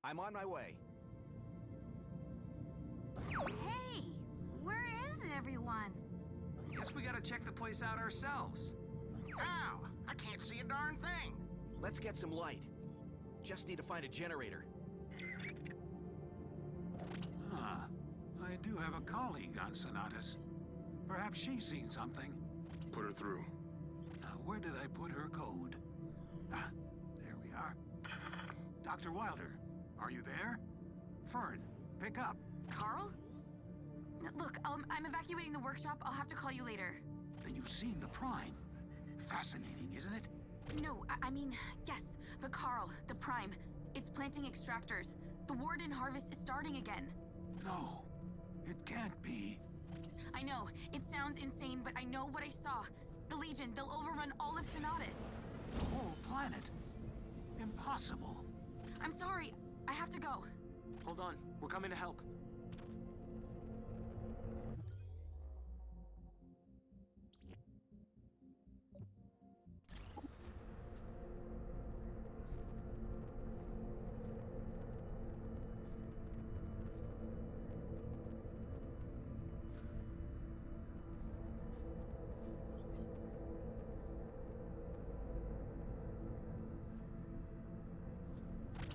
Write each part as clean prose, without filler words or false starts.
I'm on my way. Hey, where is everyone? Guess we gotta check the place out ourselves. How? I can't see a darn thing. Let's get some light. Just need to find a generator. Huh. I do have a colleague on Sonatus. Perhaps she's seen something. Put her through. Now, where did I put her code? Ah, there we are. Dr. Wilder, are you there? Fern, pick up. Carl? Look, I'm evacuating the workshop. I'll have to call you later. Then you've seen the Prime. Fascinating, isn't it? No, I mean, yes. But Carl, the Prime, it's planting extractors. The Warden harvest is starting again. No, it can't be. I know, it sounds insane, but I know what I saw. The Legion, they'll overrun all of Sonatus. The whole planet. Impossible. I'm sorry, I have to go. Hold on, we're coming to help.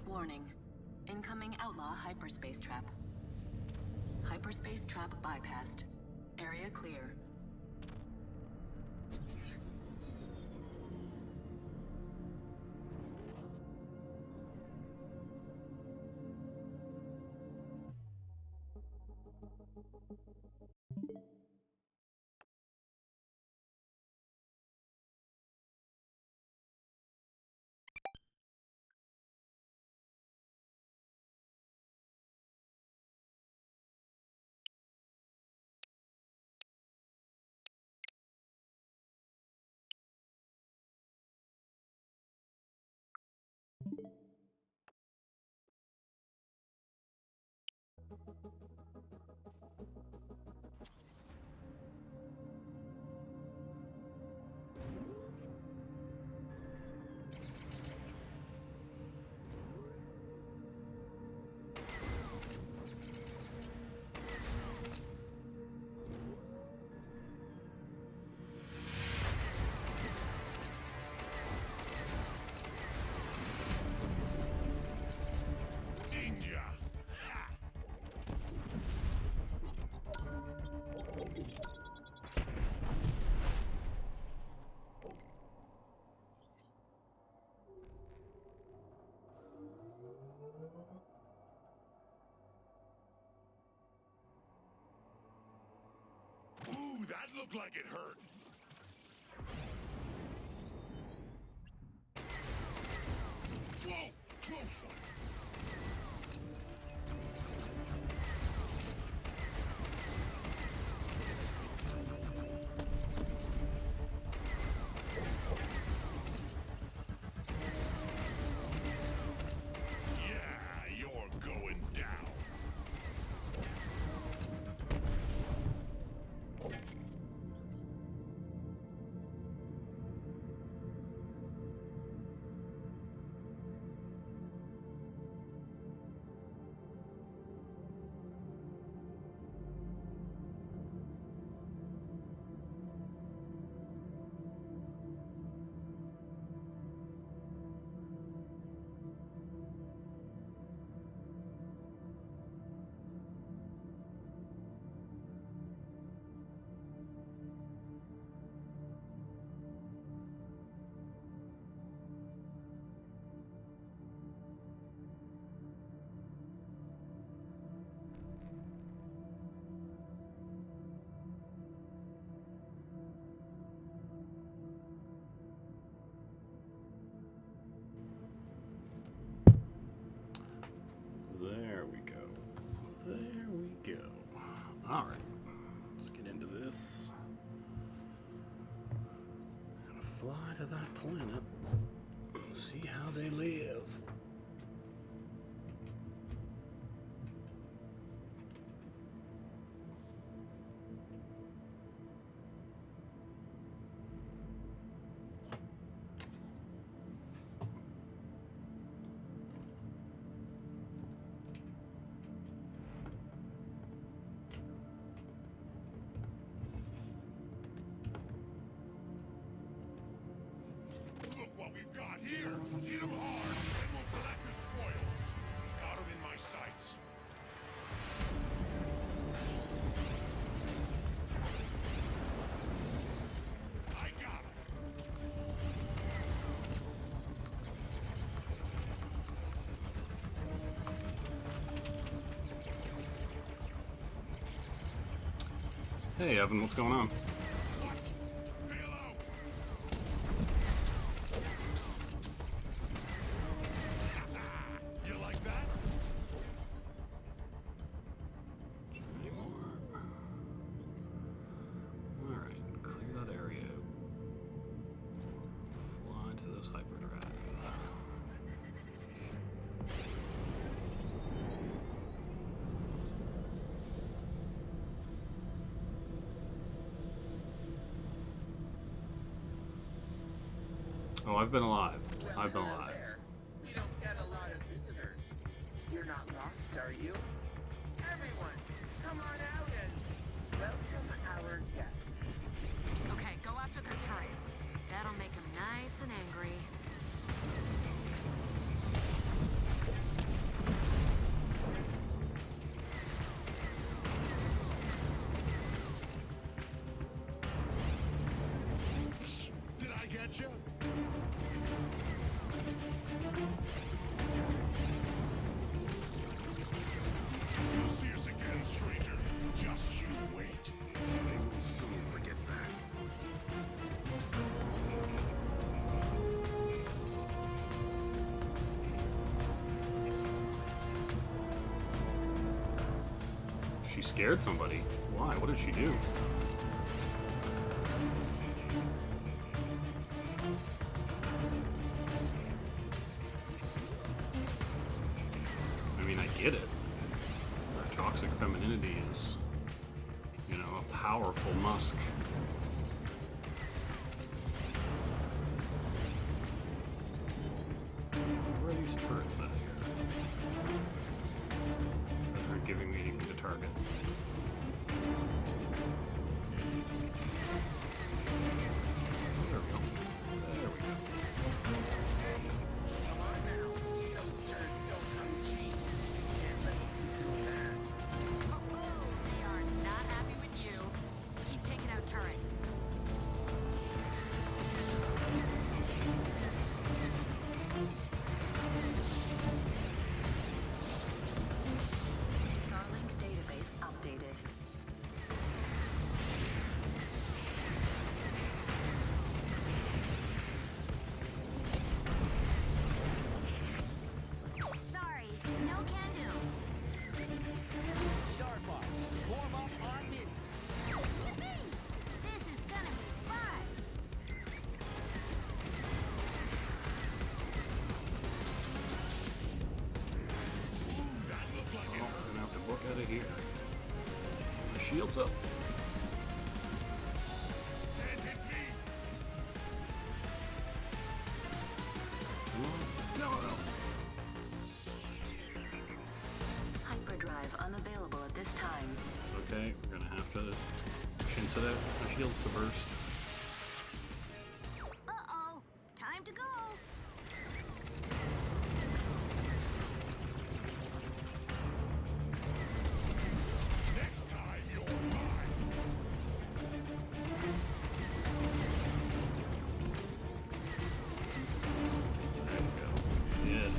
Warning. Incoming outlaw hyperspace trap. Hyperspace trap bypassed. Area clear. Ooh, that looked like it hurt. Whoa, closer. Yeah, you're going down. There we go. There we go. Alright. Let's get into this. Gotta fly to that planet. See how they live. Hey, Evan, what's going on? You like that? Any more? Alright, clear that area. Fly to this hyperdrive. Oh, I've been alive. I've been alive. We don't get a lot of visitors. You're not lost, are you? Everyone, come on out and welcome our guests. Okay, go after their turrets. That'll make them nice and angry. Did I get you? You'll see us again, stranger. Just you wait. They will soon forget that. She scared somebody. Why? What did she do? I mean, I get it. Her toxic femininity is, you know, a powerful musk. Where are these turrets out here? That aren't giving me anything to target. There we go. There we go. Come on now. Those turds don't come cheap. Can't let you do that. Oh, they are not happy with you. Keep taking out turrets. Starlink database updated. Sorry, no can do. Starfox, form up on me. Yippee! This is gonna be fun. Oh, I'm gonna have to book out of here. My shield's up. Can't hit me. Come on. No, no. Hyperdrive unavailable at this time. Okay, we're gonna have to chintz it out. My shield's to burst. Uh-oh, time to go. Next time you're mine. There we go. Yeah.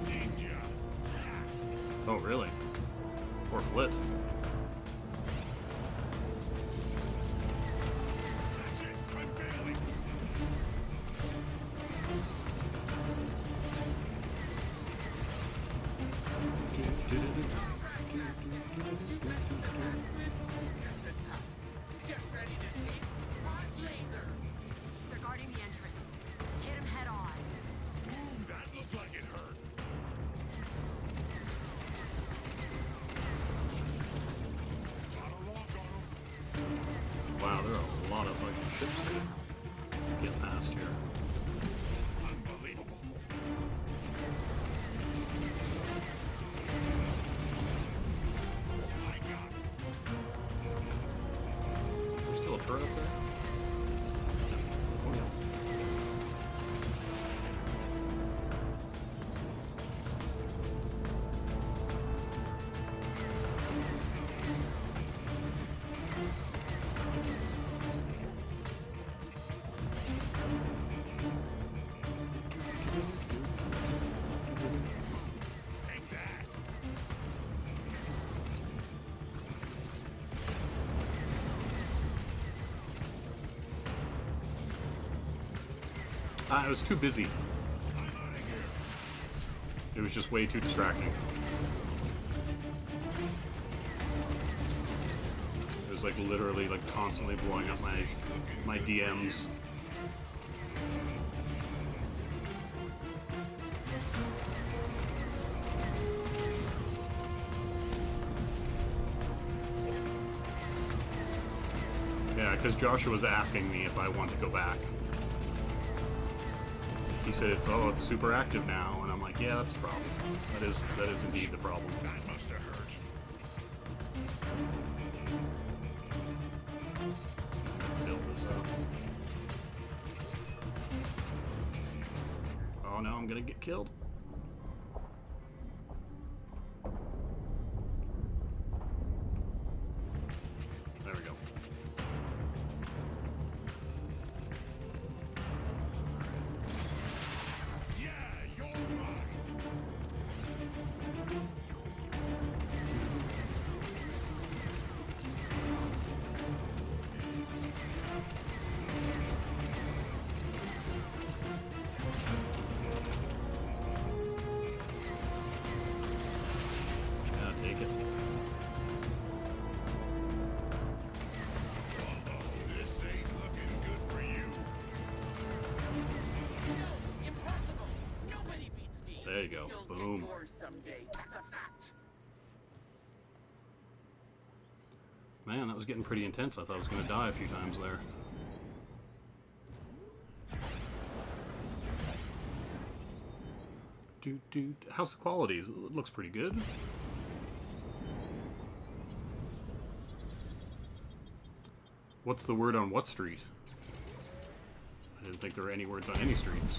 Danger. Oh, really? Or flit. That's it. I'm bailing. Get ready to see hot laser. They're guarding the entrance. Hit them head on. Ooh, that looked like it hurt. Got a lock on 'em. Wow, there are a lot of fucking ships to get past here. Unbelievable. I was too busy. It was just way too distracting. It was like literally like constantly blowing up my DMs. Yeah, because Joshua was asking me if I want to go back. He said it's super active now, and I'm like, yeah, that's the problem. That is indeed the problem. That must have hurt. Build this up. Oh no, I'm gonna get killed. There we go. Take it. This ain't looking good for you. No, impossible. Nobody beats me. There you go. You'll Boom. get yours someday. That's a fact. Man, that was getting pretty intense. I thought I was going to die a few times there. How's the quality? It looks pretty good. What's the word on what street? I didn't think there were any words on any streets.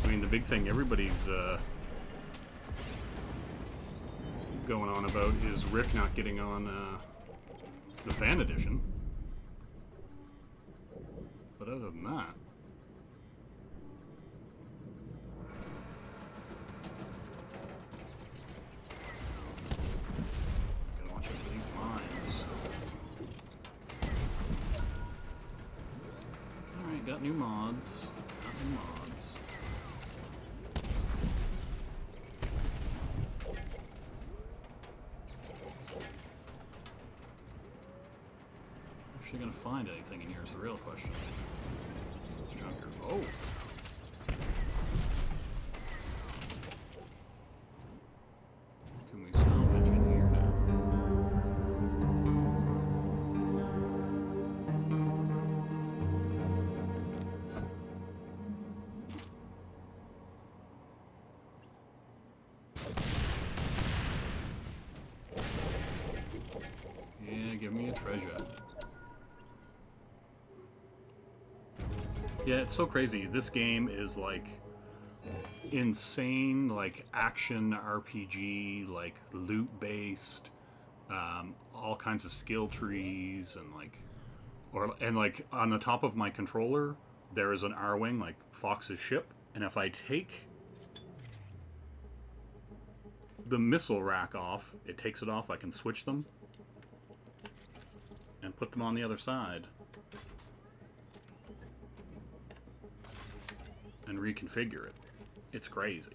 I mean, the big thing everybody's going on about is Rick not getting on the fan edition. But other than that, gotta watch out for these mines. Alright, got new mods. Actually gonna find anything in here is the real question. Junker. Oh! Can we salvage in here now? Yeah, give me a treasure. Yeah, it's so crazy. This game is like insane, like action RPG, like loot based, all kinds of skill trees, and like on the top of my controller there is an R-wing, like Fox's ship, and if I take the missile rack off, it takes it off. I can switch them and put them on the other side and reconfigure it. It's crazy.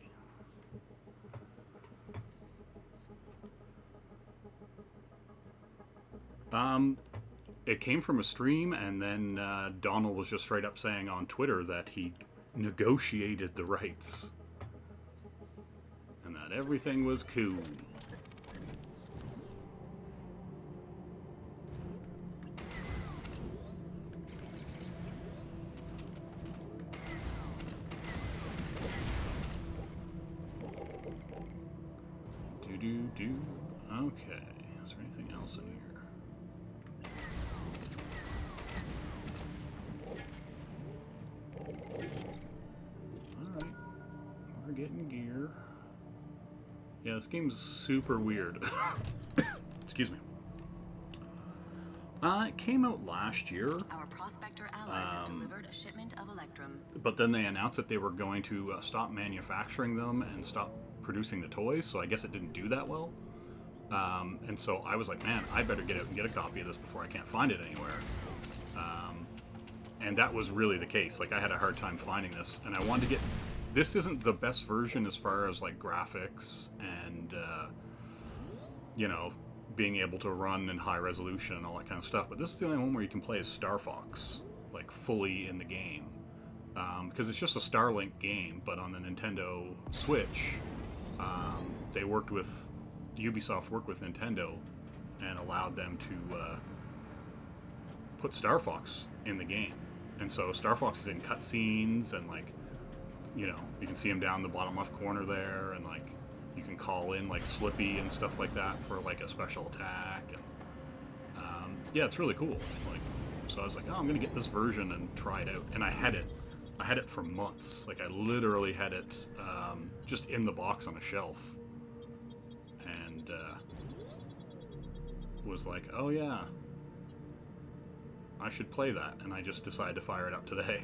It came from a stream, and then Donald was just straight up saying on Twitter that he negotiated the rights and that everything was cool. Okay, is there anything else in here? Alright, we're getting gear. Yeah, this game's super weird. Excuse me. It came out last year, Our prospector allies have delivered a shipment of Electrum. but then they announced that they were going to stop manufacturing them and stop producing the toys, so I guess it didn't do that well. And so I was like, man, I better get out and get a copy of this before I can't find it anywhere. And that was really the case. Like, I had a hard time finding this, and I wanted to get... This isn't the best version as far as, like, graphics and, you know, being able to run in high resolution and all that kind of stuff, but this is the only one where you can play as Starfox, like, fully in the game. Because it's just a Starlink game, but on the Nintendo Switch, they worked with... Ubisoft worked with Nintendo and allowed them to put Starfox in the game. And so Starfox is in cutscenes, and, like, you know, you can see him down the bottom left corner there, and, like, you can call in, like, Slippy and stuff like that for, like, a special attack. And yeah, it's really cool. Like, so I was like, oh, I'm gonna get this version and try it out. And I had it for months. Like, I literally had it just in the box on a shelf, and was like, oh yeah, I should play that, and I just decided to fire it up today.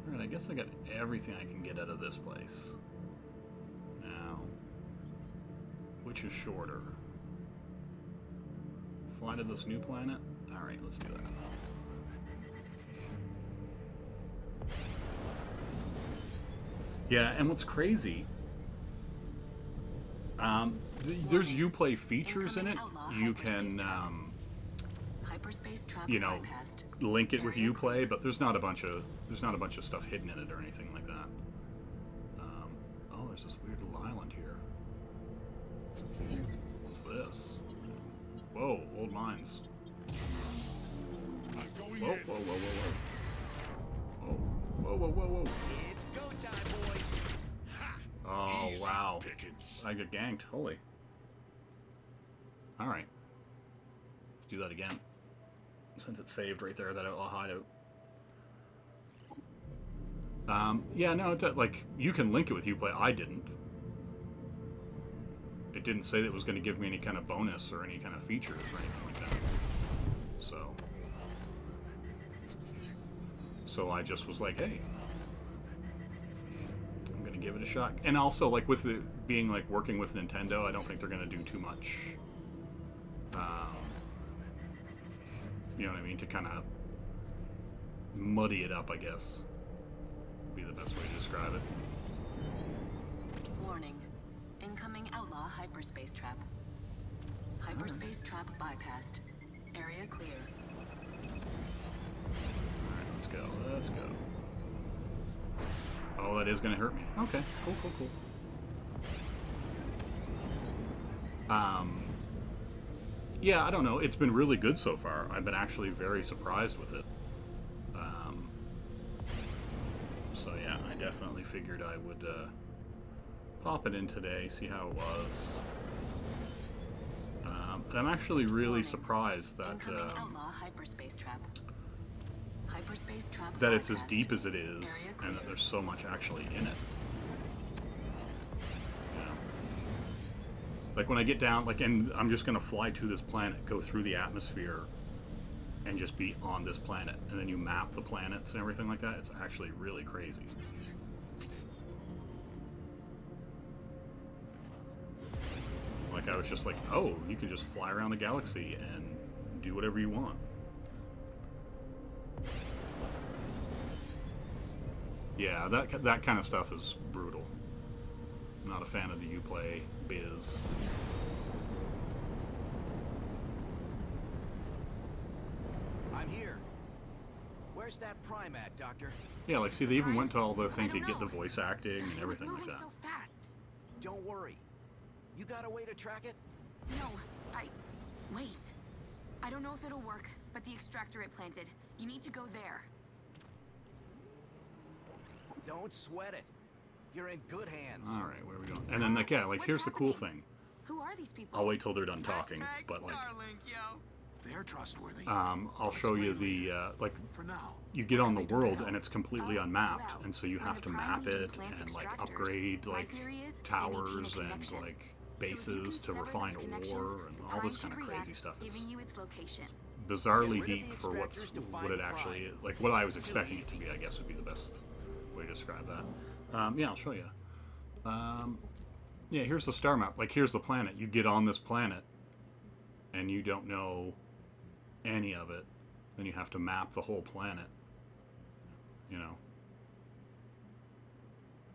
Alright, I guess I got everything I can get out of this place. Now, which is shorter? Fly to this new planet? Alright, let's do that. Yeah, and what's crazy, there's Uplay features in it. You can, Hyperspace trap you know, bypassed. link it with Area Uplay, but there's not a bunch of stuff hidden in it or anything like that. Oh, there's this weird little island here. What's this? Whoa, old mines. I'm going Whoa, in. whoa, whoa, whoa, whoa. Whoa, whoa, whoa, whoa. It's go time, boys. Ha! Oh, Easy wow. pickings. I get ganked. Holy. Alright. Let's do that again. Since it's saved right there, that outlaw hideout. Yeah, no, like, you can link it with Uplay. I didn't. It didn't say that it was going to give me any kind of bonus or any kind of features or anything like that. So I just was like, hey, I'm going to give it a shot. And also, like, with it being, like, working with Nintendo, I don't think they're going to do too much, you know what I mean, to kind of muddy it up, I guess, would be the best way to describe it. Warning. Incoming outlaw hyperspace trap. Hyperspace trap bypassed. Area clear. Alright, let's go, let's go. Oh, that is going to hurt me. Okay, cool, cool, cool. Yeah, I don't know. It's been really good so far. I've been actually very surprised with it. So yeah, I definitely figured I would pop it in today, see how it was. And I'm actually really surprised that Incoming outlaw hyperspace trap. Hyperspace trap that it's as bypassed. deep as it is, Area and that clear. there's so much actually in it. Yeah. Like when I get down, like, and I'm just gonna fly to this planet, go through the atmosphere, and just be on this planet, and then you map the planets and everything like that. It's actually really crazy. Like, I was just like, oh, you can just fly around the galaxy and do whatever you want. Yeah, that kind of stuff is brutal. I'm not a fan of the Uplay biz. I'm here. Where's that Prime at, Doctor? Yeah, like, see, they even went to all the thing I to don't get the know. voice acting and It was everything like moving that. so fast. Don't worry. You got a way to track it? No, wait. I don't know if it'll work, but the extractor it planted. You need to go there. Don't sweat it. You're in good hands. All right, where are we going? And then, like, yeah, like, What's here's the cool happening? thing. Who are these people? I'll wait till they're done talking, Hashtag but, like, Starlink, yo. They're trustworthy. I'll show you the, like, For now. you get on the What can we do to world help? and it's completely Oh, unmapped, well, and so you when have the to Prime map Legion it plants and, like, extractors, upgrade, my like, theory is they maintain a towers and, connection. like, bases to refine ore and all this kind of crazy stuff. It's giving you its location. bizarrely Get rid of deep the for extractors to find what it the actually prime. is. Like what I was Too expecting it to easy. be, I guess would be the best way to describe that. Yeah, I'll show you. Yeah, here's the star map. Like, here's the planet. You get on this planet, and you don't know any of it. Then you have to map the whole planet. You know.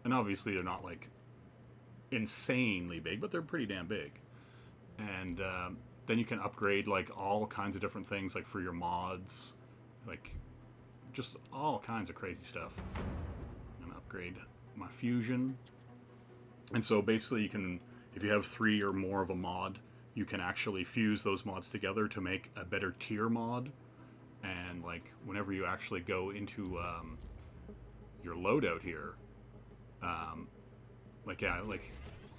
And obviously they're not, like, insanely big, but they're pretty damn big. And then you can upgrade, like, all kinds of different things, like, for your mods. Like, just all kinds of crazy stuff. I'm gonna upgrade my fusion. And so basically you can, if you have 3 or more of a mod, you can actually fuse those mods together to make a better tier mod. And like whenever you actually go into your loadout here, like yeah, like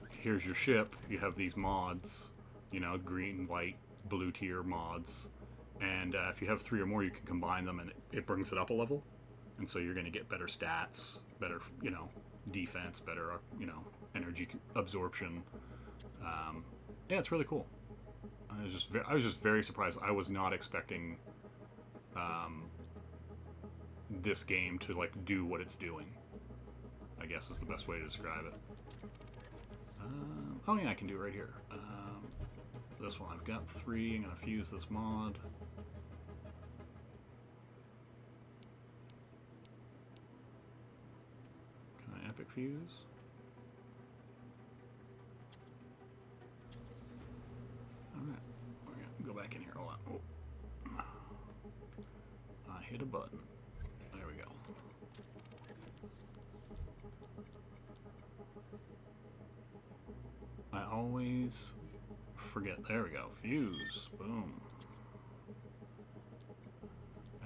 here's your ship, you have these mods, you know, green, white, blue tier mods. And if you have 3 or more, you can combine them and it brings it up a level. And so you're going to get better stats, better, you know, defense, better, you know, energy absorption. Yeah, it's really cool. I was just very surprised. I was not expecting this game to like do what it's doing, I guess is the best way to describe it. Oh yeah, I can do it right here. This one, I've got 3. I'm going to fuse this mod. Can I epic fuse? Alright, we're going to go back in here. Hold on. Oh. I hit a button. There we go. I always forget. There we go. Fuse. Boom.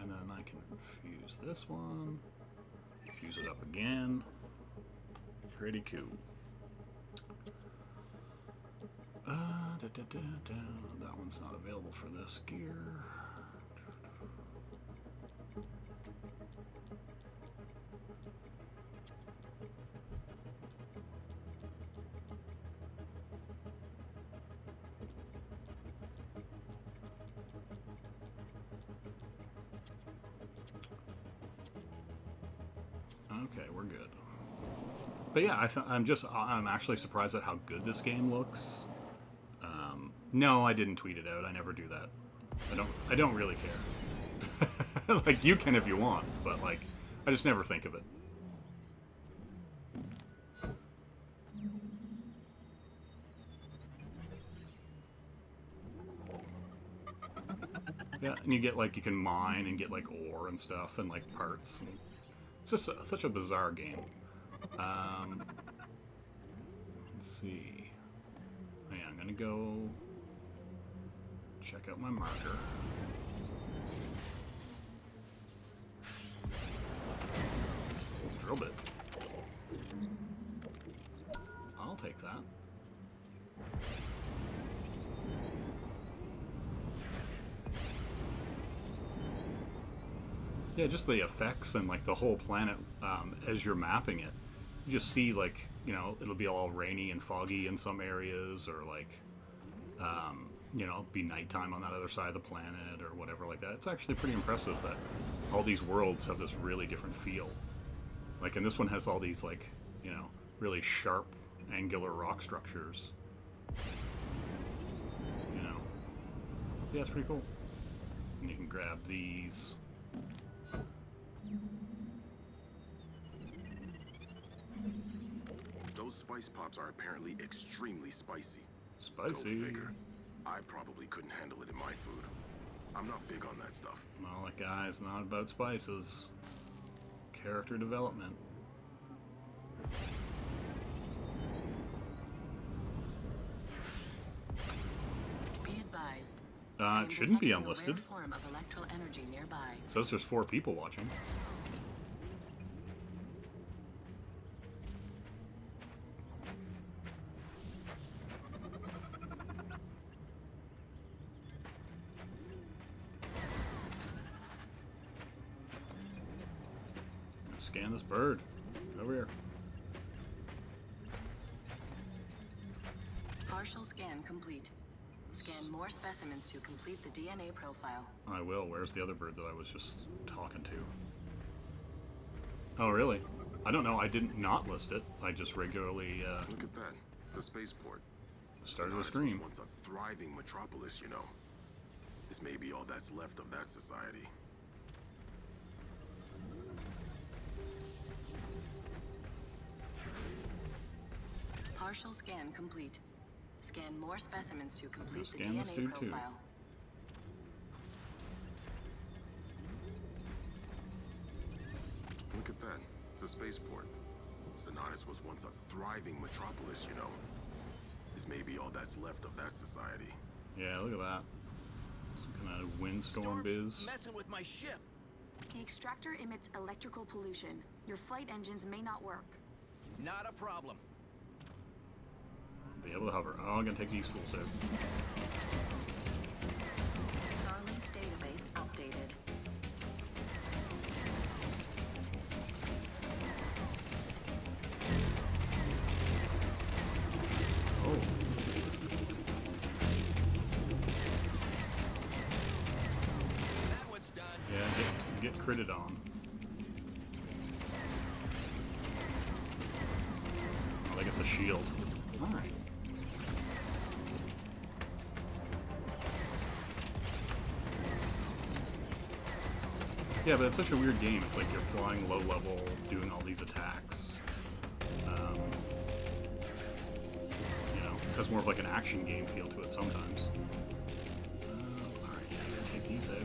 And then I can fuse this one. Fuse it up again. Pretty cool. That one's not available for this gear. Okay, we're good. But yeah, I'm actually surprised at how good this game looks. No, I didn't tweet it out. I never do that. I don't really care. Like, you can if you want, but like, I just never think of it. Yeah, and you get like, you can mine and get like ore and stuff and like parts. And it's just such a bizarre game. Let's see. Oh, yeah, I'm gonna go check out my marker. Drill bit. I'll take that. Yeah, just the effects and like the whole planet as you're mapping it. You just see like, you know, it'll be all rainy and foggy in some areas, or like, you know, be nighttime on that other side of the planet or whatever like that. It's actually pretty impressive that all these worlds have this really different feel. Like, and this one has all these like, you know, really sharp, angular rock structures. You know, yeah, it's pretty cool. And you can grab these. Those spice pops are apparently extremely spicy. Spicy. Go figure. I probably couldn't handle it in my food. I'm not big on that stuff. Well, that guy's not about spices. Character development. Be advised. It shouldn't be detecting a rare unlisted. form of electral energy nearby. It says there's 4 people watching. Scan this bird. Get over here. Partial scan complete. Scan more specimens to complete the DNA profile. I will. Where's the other bird that I was just talking to? Oh, really? I don't know. I didn't not list it. I just regularly Look at that. It's a spaceport. started a Sonaris stream. was once a thriving metropolis, you know. This may be all that's left of that society. Partial scan complete. Scan more specimens to complete the Scan this DNA dude, too. profile. Look at that. It's a spaceport. Sonaris was once a thriving metropolis, you know. This may be all that's left of that society. Yeah, look at that. Some kind of windstorm Storm's biz. messing with my ship. The extractor emits electrical pollution. Your flight engines may not work. Not a problem. Be able to hover. Oh, I'm gonna take these fools out. Starlink database updated. Oh. That one's done. Yeah, get critted on. Oh, they get the shield. Alright. Yeah, but it's such a weird game. It's like you're flying low level, doing all these attacks. You know, it has more of like an action game feel to it sometimes. Alright, yeah, I'm gonna take these out.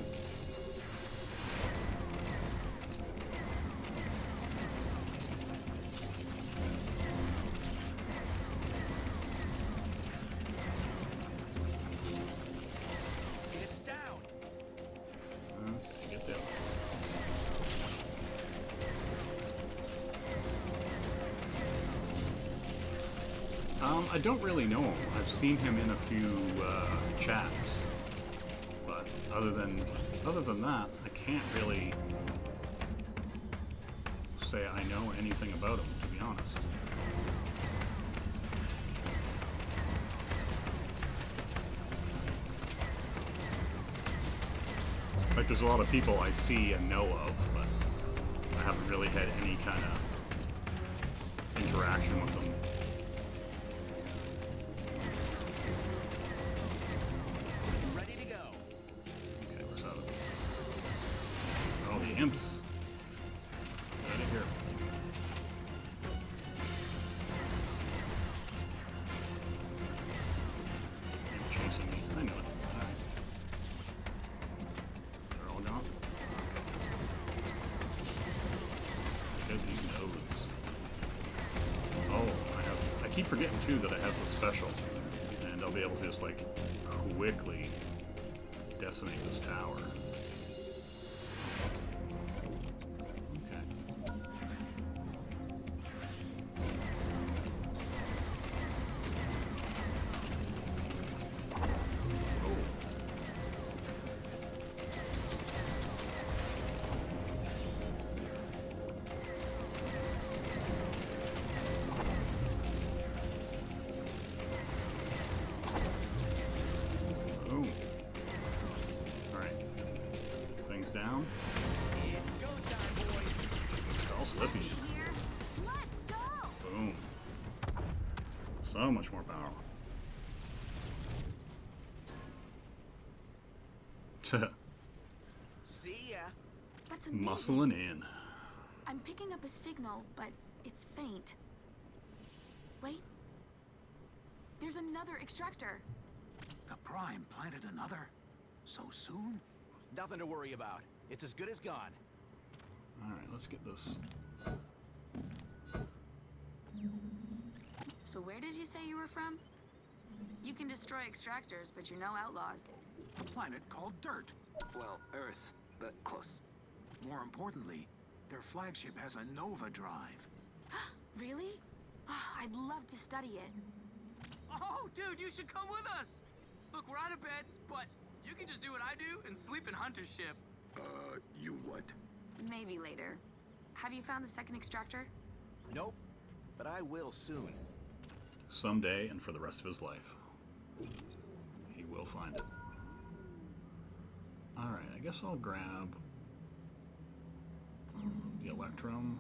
It's down. Get down. I don't really know him. I've seen him in a few chats, but other than that, I can't really say I know anything about him, to be honest. Like, there's a lot of people I see and know of, but I haven't really had any kind of interaction with them. Ready to go. Okay, where's that? Oh, the imps. Get out of here. Imp chasing me. I know it. Alright. They're all gone. Get these nodes. Oh, I keep forgetting too that I have the special. And I'll be able to just like quickly decimate this tower. Okay. Boom. Alright. Things down. It's go time, boys. It's all slippy. Here, let's go. Boom. So much more power. See ya. That's amazing. Muscling in. I'm picking up a signal, but it's faint. Wait. There's another extractor. The Prime planted another? So soon? Nothing to worry about. It's as good as gone. Alright, let's get this. So where did you say you were from? You can destroy extractors, but you're no outlaws. A planet called Dirt. Well, Earth, but close. More importantly, their flagship has a Nova drive. Really? Oh, I'd love to study it. Oh, dude, you should come with us. Look, we're out of beds, but you can just do what I do and sleep in Hunter's ship. You what? Maybe later. Have you found the second extractor? Nope. But I will soon. Someday and for the rest of his life. He will find it. Alright, I guess I'll grab the Electrum.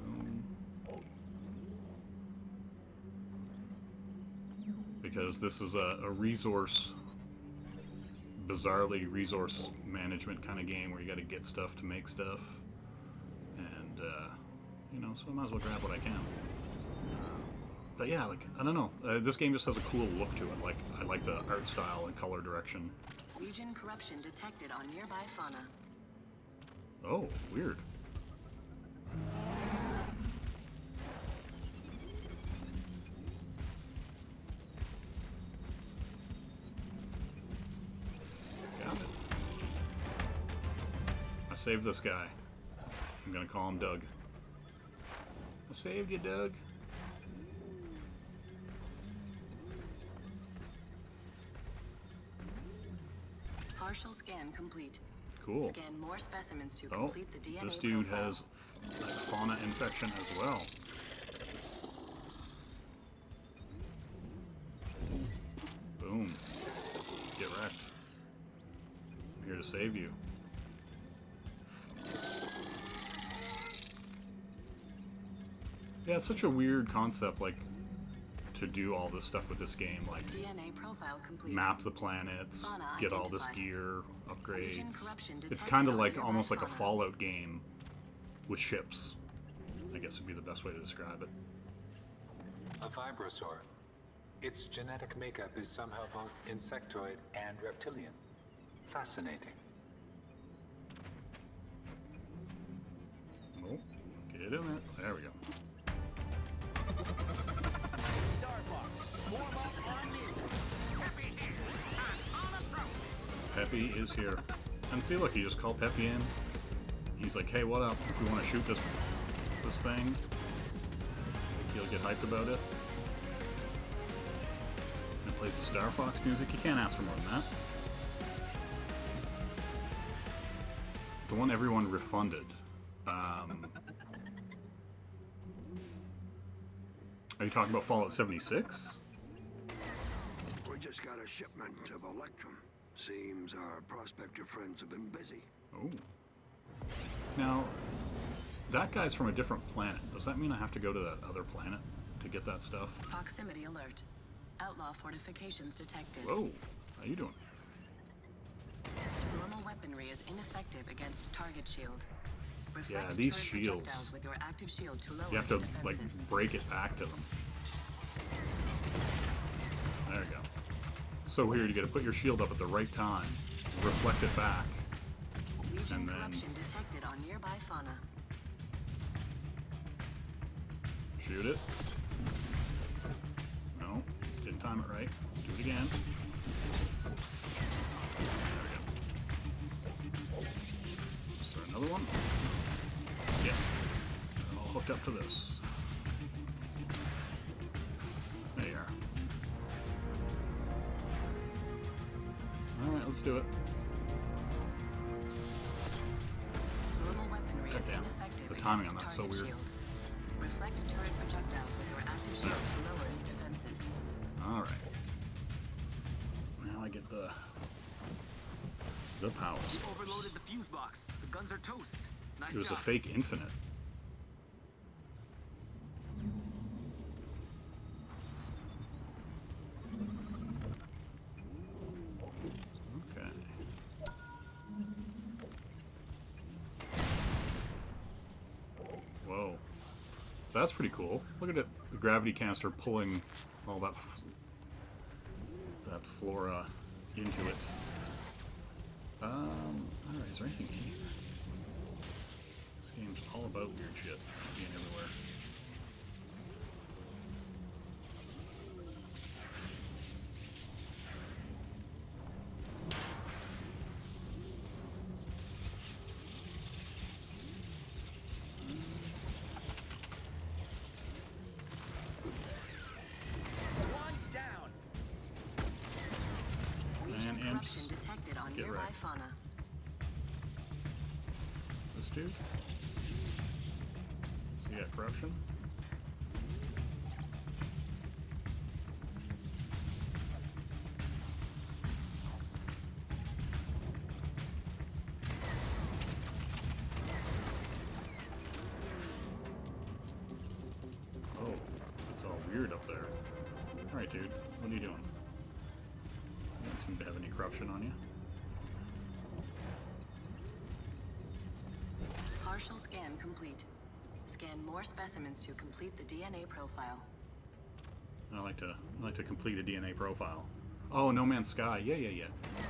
Boom. Because this is a resource, bizarrely resource management kind of game where you got to get stuff to make stuff. And, you know, so I might as well grab what I can. But yeah, like, I don't know. This game just has a cool look to it. Like, I like the art style and color direction. Legion corruption detected on nearby fauna. Oh, weird. Got it. I saved this guy. I'm gonna call him Doug. I saved you, Doug. Partial scan complete. Cool. Scan more specimens to Oh, complete the DNA this dude profile. has a fauna infection as well. Boom. Get wrecked. I'm here to save you. Yeah, it's such a weird concept, like, to do all this stuff with this game, like DNA profile complete. map the planets, Fauna get all this identified. gear, Legion upgrades. corruption It's detected kind of on like nearby almost like a fauna. Fallout game with ships. I guess would be the best way to describe it. A vibrosaur. Its genetic makeup is somehow both insectoid and reptilian. Fascinating. Nope. Get in there. There we go. Starfox, form up on me. Happy here. I'm on approach. Peppy is here. And see, look, you just call Peppy in. He's like, hey, what up? If we want to shoot this thing, he'll get hyped about it. And it plays the Starfox music. You can't ask for more than that. The one everyone refunded. Are you talking about Fallout 76? We just got a shipment of Electrum. Seems our prospector friends have been busy. Oh. Now, that guy's from a different planet. Does that mean I have to go to that other planet to get that stuff? Proximity alert. Outlaw fortifications detected. Whoa. How you doing? Normal weaponry is ineffective against target shield. Yeah, Reflect these turret shields. projectiles with your active shield to lower You have to, its like, defenses. break it back to them. There you go. So weird, you gotta put your shield up at the right time, reflect it back, Legion and then corruption detected on nearby fauna. shoot it. No, didn't time it right. Do it again. There we go. Is there another one? Yeah. They're all hooked up to this. There you are. Alright, let's do it. Normal weaponry is Goddamn. ineffective The timing against on that's so target weird. shield. Reflect turret projectiles with your active shield to lower its defenses. Alright. Now I get the power source. Overloaded the fuse box. The guns are toast. Nice It was a job. fake infinite. Okay. Whoa. That's pretty cool. Look at it. The gravity canister pulling all that that flora into it. Alright, is there anything in here? This game's all about weird shit being everywhere. One down. Legion And imps. corruption detected on Get nearby wrecked. fauna. This dude? So you got corruption? weird up there. Alright, dude. What are you doing? You don't seem to have any corruption on you. Partial scan complete. Scan more specimens to complete the DNA profile. I like to complete a DNA profile. Oh, No Man's Sky. Yeah.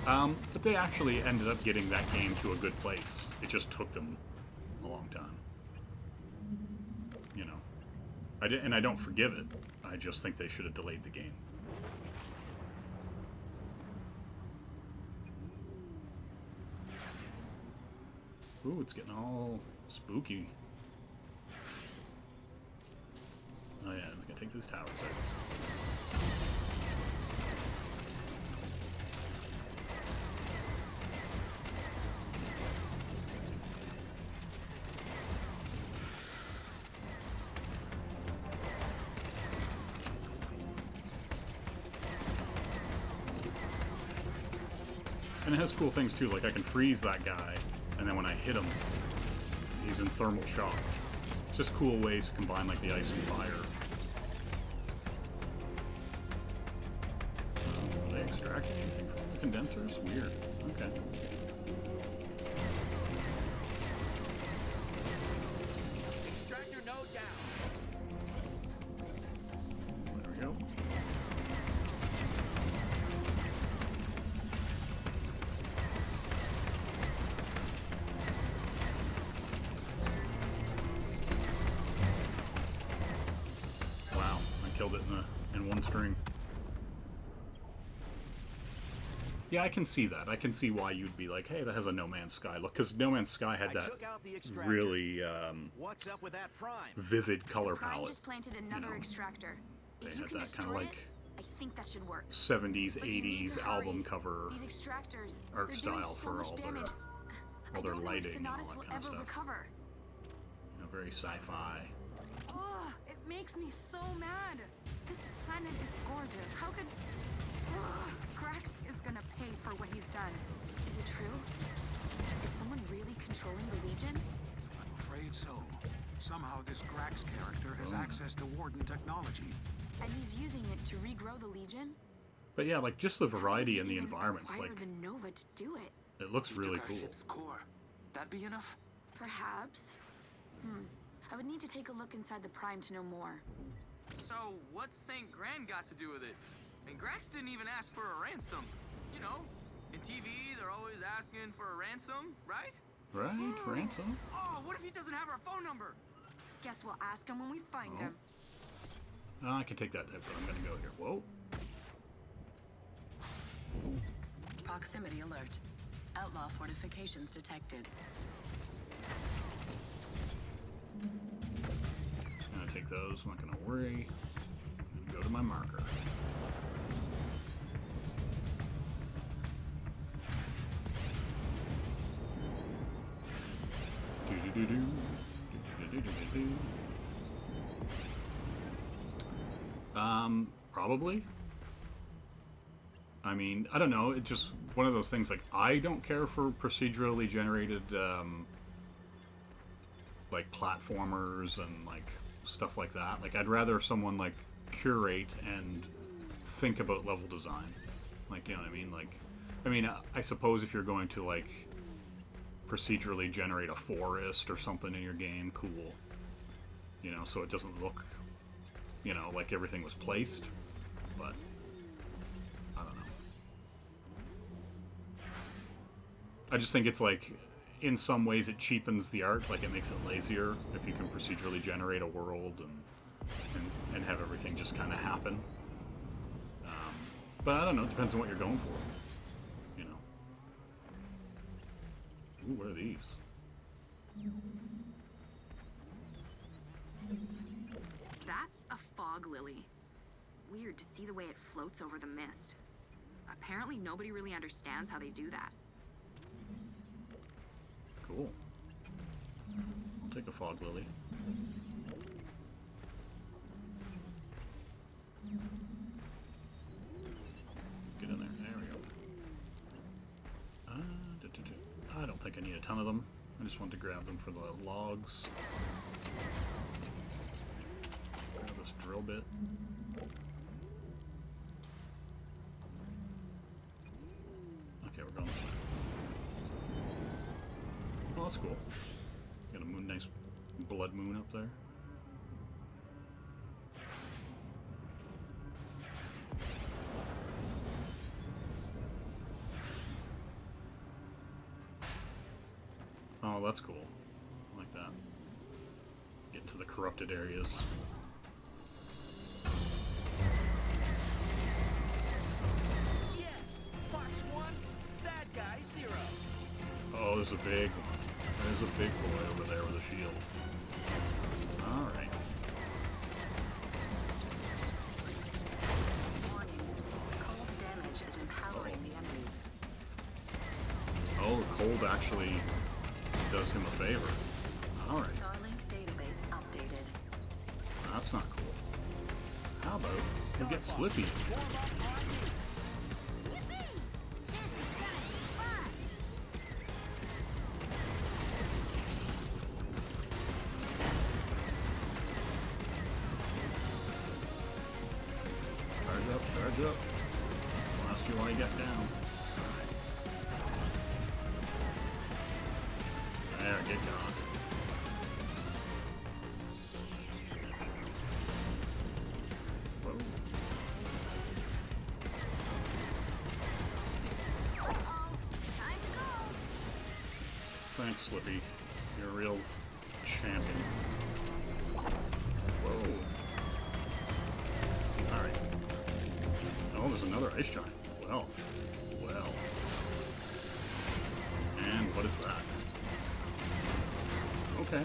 But they actually ended up getting that game to a good place. It just took them a long time. You know. And I don't forgive it. I just think they should have delayed the game. Ooh, it's getting all spooky. Oh yeah, I'm gonna take this tower set. And it has cool things too, like I can freeze that guy, and then when I hit him, he's in thermal shock. Just cool ways to combine like the ice and fire. Are they extracting anything from the condensers? Weird. Okay. Extractor node down. There we go. Wow, I killed it in one string. Yeah, I can see that. I can see why you'd be like, hey, that has a No Man's Sky look, because No Man's Sky had that took out the extractor. really What's up with that Prime? vivid color Prime palette. just planted another extractor. They If you had can that kind of destroy like it, I think that should work. 70s, But you need 80s to album hurry. cover These extractors, art they're doing style so for much all their, damage. I their don't know if lighting and all Sonatus that will kind of ever stuff. recover. You know, very sci-fi. Ugh, it makes me so mad. This planet is gorgeous. How could... Ugh, Grax is gonna pay for what he's done. Is it true? Is someone really controlling the Legion? I'm afraid so. Somehow this Grax character has access to Warden technology. And he's using it to regrow the Legion? But yeah, like just the How would variety he in the even environments, acquire like the Nova to do it? it looks really cool. Ship's core. That'd be enough? Perhaps. I would need to take a look inside the Prime to know more. So, what's St. Grand got to do with it? And Grax didn't even ask for a ransom. You know, in TV, they're always asking for a ransom, right? Right, ransom. Oh, what if he doesn't have our phone number? Guess we'll ask him when we find him. I can take that type, but I'm gonna go here. Whoa. Proximity alert. Outlaw fortifications detected. I'm gonna take those. I'm not gonna worry. I'm gonna go to my marker. Do-do-do-do. Do-do-do-do-do-do. Probably. I mean, I don't know. It's just one of those things. Like, I don't care for procedurally generated, like platformers and like stuff like that. Like, I'd rather someone like curate and think about level design. Like, you know what I mean? Like, I suppose if you're going to like procedurally generate a forest or something in your game, cool. You know, so it doesn't look, you know, like everything was placed. But I don't know. I just think it's like, in some ways it cheapens the art, like it makes it lazier if you can procedurally generate a world and have everything just kind of happen. But I don't know, it depends on what you're going for, you know. Ooh, what are these? That's a fog lily. Weird to see the way it floats over the mist. Apparently nobody really understands how they do that. Cool. I'll take a fog lily. Get in there. There we go. I don't think I need a ton of them. I just want to grab them for the logs. Grab this drill bit. that's cool. Got a moon, nice blood moon up there. Oh, that's cool. I like that. Get to the corrupted areas. Yes! Fox 1, bad guy 0. Oh, there's a big one. There's a big boy over there with a shield. Alright. Warning. Cold damage is empowering the enemy. Oh, cold actually does him a favor. Alright. Starlink database updated. That's not cool. How about we get Slippy? Charge up. Blast you while you get down. There, get gone. Whoa. Time to go. Thanks, Slippy. You're a real champion. Whoa. Alright. Oh, there's another ice giant. Well. Well. And what is that? Okay.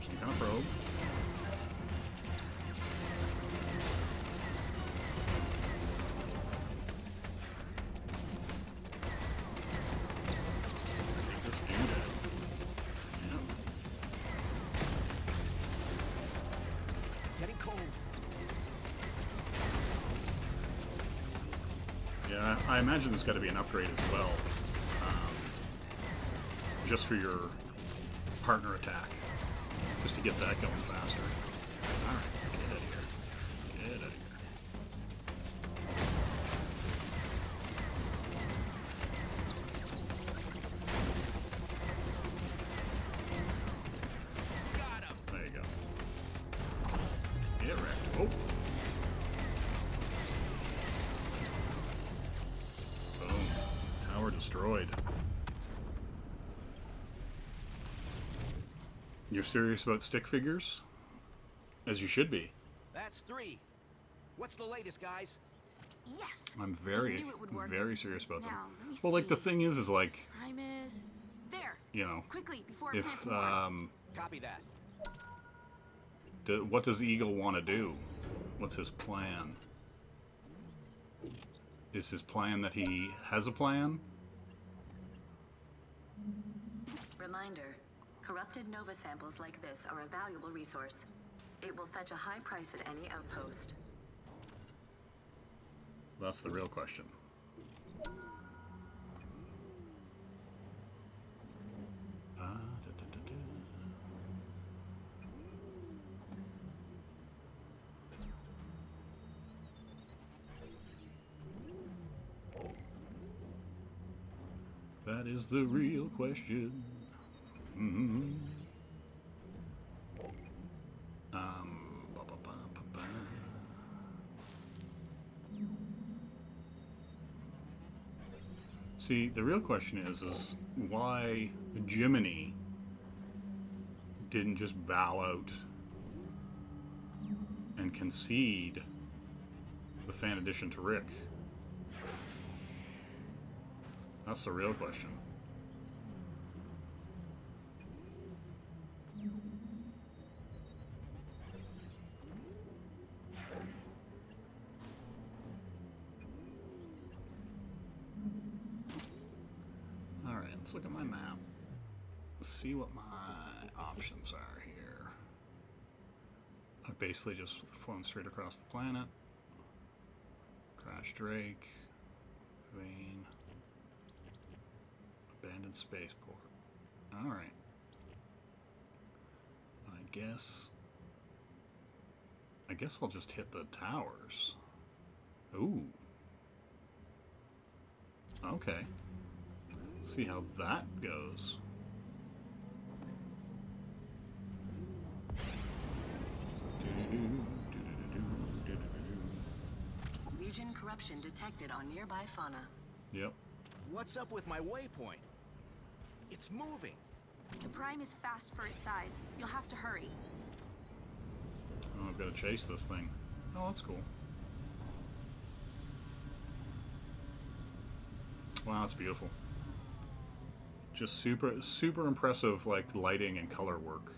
Some kind of probe. Take this dude out. Yep. Getting cold. Yeah, I imagine there's got to be an upgrade as well. Just for your partner attack. Just to get that going faster. Alright, get out of here. Get out of here. Got him. There you go. Get wrecked. Oh. Boom. Tower destroyed. You're serious about stick figures? As you should be. That's 3. What's the latest, guys? Yes. I'm I very, knew it would work. very serious about them. Now, let me Well, like, the see. thing is like, Primus. There. you know, Quickly, before it plants if, more. Copy that. what does Eagle want to do? What's his plan? Is his plan that he has a plan? Reminder. Corrupted Nova samples like this are a valuable resource. It will fetch a high price at any outpost. That's the real question. That is the real question. Mm-hmm. See, the real question is why Jiminy didn't just bow out and concede the fan edition to Rick. That's the real question. Alright, let's look at my map. Let's see what my options are here. I've basically just flown straight across the planet. Crash Drake. Vane. Abandoned spaceport. Alright. I guess I'll just hit the towers. Ooh. Okay. See how that goes. Legion corruption detected on nearby fauna. Yep. What's up with my waypoint? It's moving. The Prime is fast for its size. You'll have to hurry. Oh, I've got to chase this thing. Oh, that's cool. Wow, it's beautiful. Just super impressive, like, lighting and color work.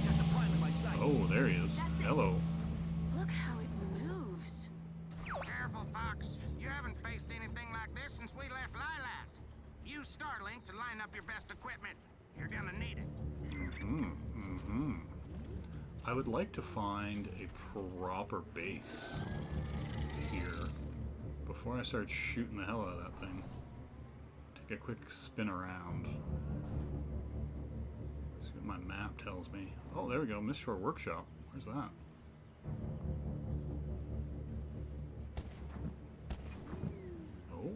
Got the Prime in my sights. Oh, there he is. Hello. Look how it moves. Careful, Fox. You haven't faced anything like this since we left Lilat. Use Starlink to line up your best equipment. You're gonna need it. I would like to find a proper base here before I start shooting the hell out of that thing. Take a quick spin around. See what my map tells me. Oh, there we go. Mistshore Workshop. Where's that? Oh.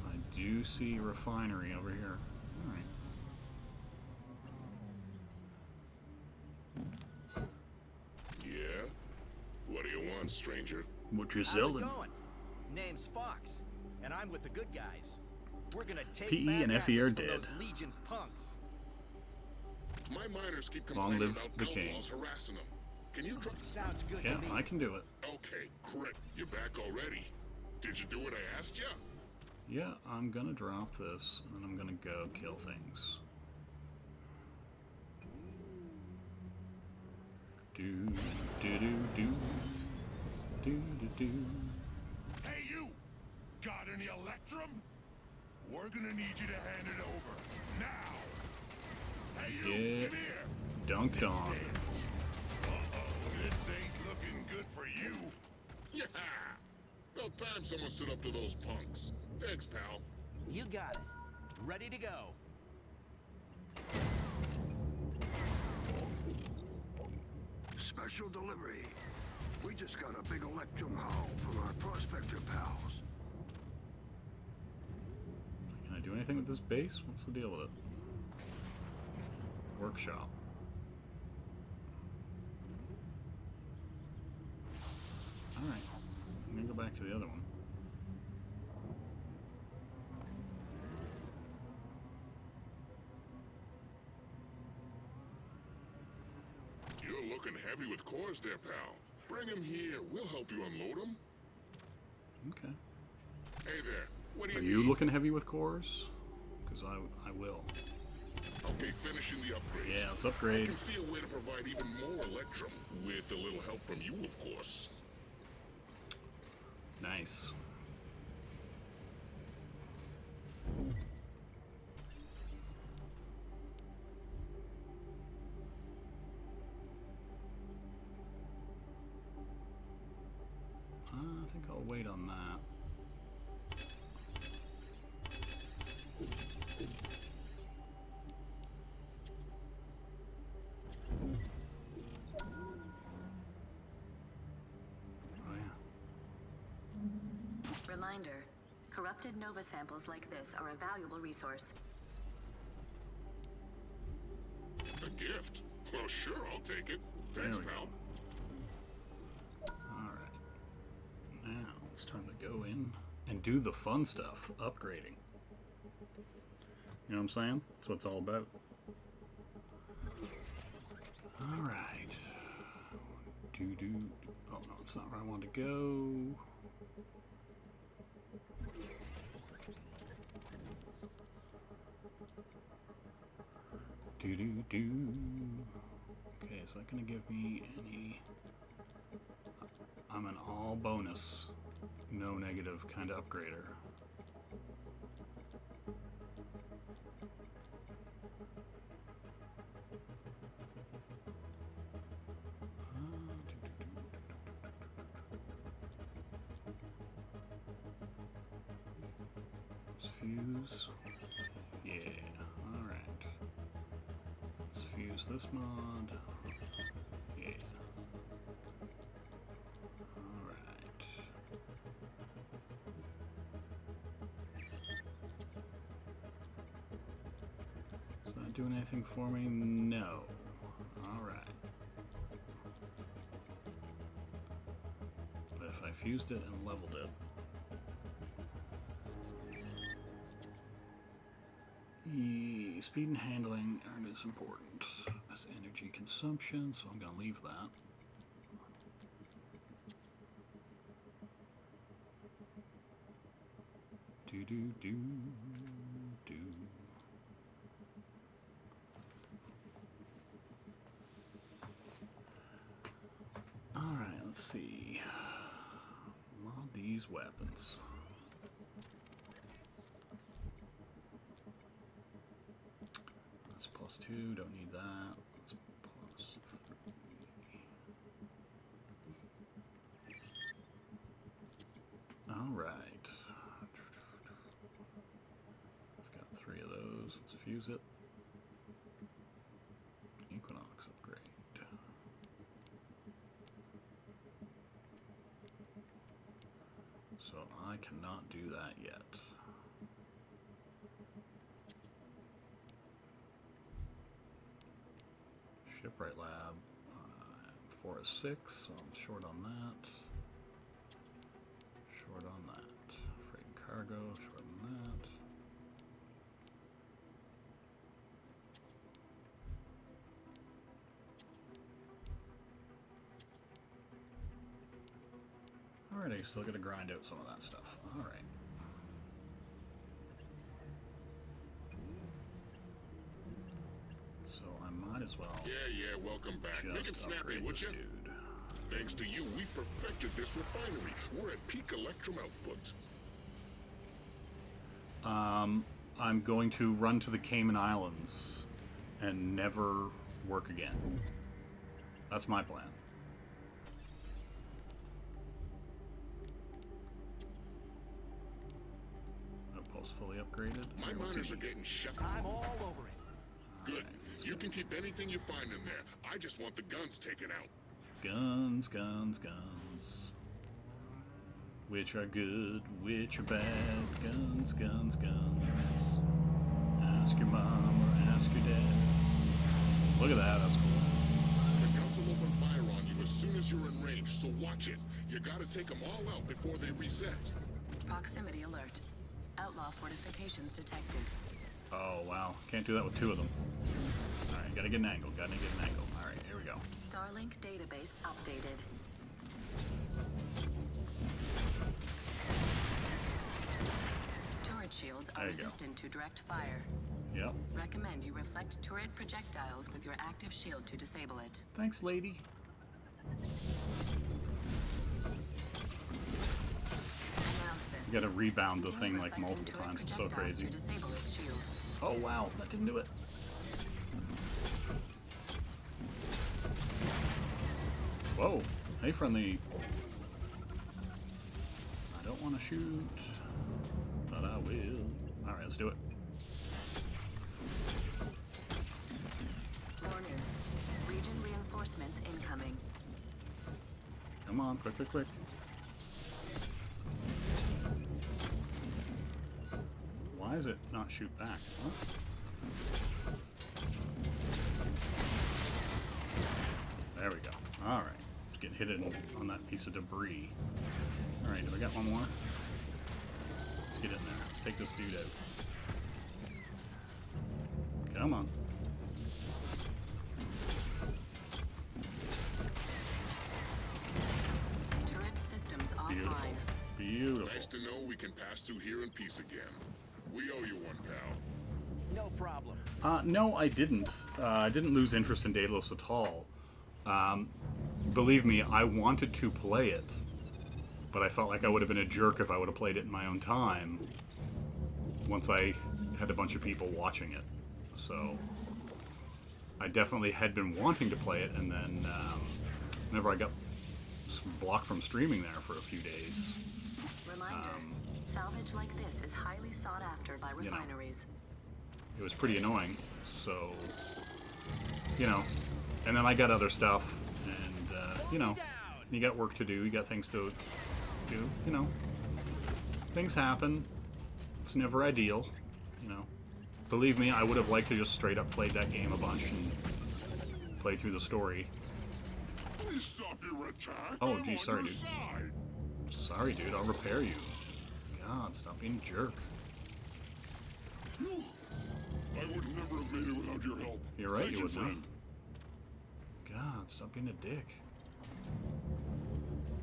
I do see refinery over here. All right. Yeah? What do you want, stranger? What you How's it selling? going? Name's Fox, and I'm with the good guys. We're gonna take PE back and FE are Atlas from dead. those Legion punks. My miners keep Long complaining live about the king. outlaws harassing them. Can you drop? Sounds good Yeah, to me. I can do it. Okay, great. You're back already. Did you do what I asked you? Yeah, I'm gonna drop this, and then I'm gonna go kill things. Do do do do do do do. Hey, you! Got any Electrum? We're gonna need you to hand it over now. Hey, you! Get Come here. dunked on. Stands. This ain't looking good for you. Yeah! About time someone stood up to those punks. Thanks, pal. You got it. Ready to go. Special delivery. We just got a big Electrum haul from our prospector pals. Can I do anything with this base? What's the deal with it? Workshop. Alright. I'm gonna go back to the other one. You're looking heavy with cores there, pal. Bring him here. We'll help you unload them. Okay. Hey there. What do you Are need? you looking heavy with cores? Because I will. Okay, finishing the upgrades. Yeah, let's I upgrade. can see a way to provide even more Electrum, with a little help from you, of course. Nice. I think I'll wait on that. Oh yeah. Reminder, corrupted Nova samples like this are a valuable resource. A gift? Well, sure, I'll take it. Thanks, There we pal. Alright. Now it's time to go in and do the fun stuff, upgrading. You know what I'm saying? That's what it's all about. Alright. Do. Oh no, it's not where I want to go. Do. Okay, is that gonna give me any? I'm an all bonus, no negative kind of upgrader. Let's fuse. Yeah, alright. Let's fuse this mod. Alright. Is that doing anything for me? No. Alright. But if I fused it and leveled it... Speed and handling aren't as important as energy consumption, so I'm going to leave that. Do. Alright, let's see. Mod these weapons. That's +2, don't need that. That's +3. Alright. I've got 3 of those. Let's fuse it. Equinox upgrade. So I cannot do that yet. Shipwright Lab. 4 is 6, so I'm short on that. Short on that. Freight and cargo, short on that. Alright, I still gotta grind out some of that stuff. Alright. So I might as well. Yeah, welcome back. Make it snappy, would you? Dude. Thanks to you, we perfected this refinery. We're at peak electrum output. I'm going to run to the Cayman Islands and never work again. That's my plan. Outpost fully upgraded. My miners are getting shut. I'm all over it. Good. You can keep anything you find in there. I just want the guns taken out. Guns. Which are good, which are bad. Guns. Ask your mom or ask your dad. Look at that, that's cool. The guns will open fire on you as soon as you're in range, so watch it. You gotta take them all out before they reset. Proximity alert. Outlaw fortifications detected. Oh, wow. Can't do that with 2 of them. Alright, gotta get an angle. Alright, here we go. Starlink database updated. Turret shields are resistant to direct fire. Yep. Recommend you reflect turret projectiles with your active shield to disable it. Thanks, lady. Analysis. You gotta rebound the Continue thing like reflecting multiple turret times. It's so projectiles crazy. to disable its shield. Oh, wow. That didn't do it. Whoa. Hey, friendly. I don't want to shoot, but I will. Alright, let's do it. Warning. Region reinforcements incoming. Come on, quick. Why does it not shoot back? What? There we go. Alright. Just getting hit on that piece of debris. Alright, do I got one more? Let's get in there. Let's take this dude out. Come on. Turret systems offline. Beautiful. Nice to know we can pass through here in peace again. We owe you one, pal. No problem. No, I didn't. I didn't lose interest in Daedalus at all. Believe me, I wanted to play it, but I felt like I would have been a jerk if I would have played it in my own time once I had a bunch of people watching it. So I definitely had been wanting to play it, and then whenever I got blocked from streaming there for a few days. Reminder, salvage like this is highly sought after by refineries. It was pretty annoying, so, and then I got other stuff, you know, you got work to do, you got things to do, you know. Things happen. It's never ideal, you know. Believe me, I would have liked to just straight up played that game a bunch and play through the story. Please stop your attack. Oh, I'm gee, on sorry, your dude. side. Sorry, dude, I'll repair you. God, stop being a jerk. Phew. I would never have made it without your help. You're right, Thank you wouldn't friend. have. God, stop being a dick.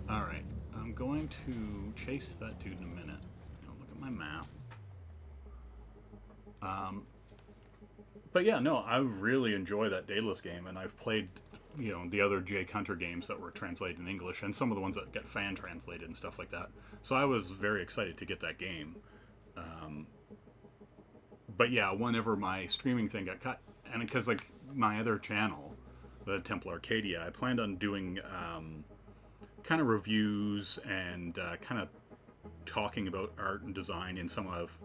Alright, I'm going to chase that dude in a minute. You know, look at my map. But yeah, no, I really enjoy that Daedalus game, and I've played, you know, the other Jake Hunter games that were translated in English, and some of the ones that get fan translated and stuff like that. So I was very excited to get that game. But yeah, whenever my streaming thing got cut, and because like my other channel, the Temple Arcadia, I planned on doing kind of reviews and kind of talking about art and design in some of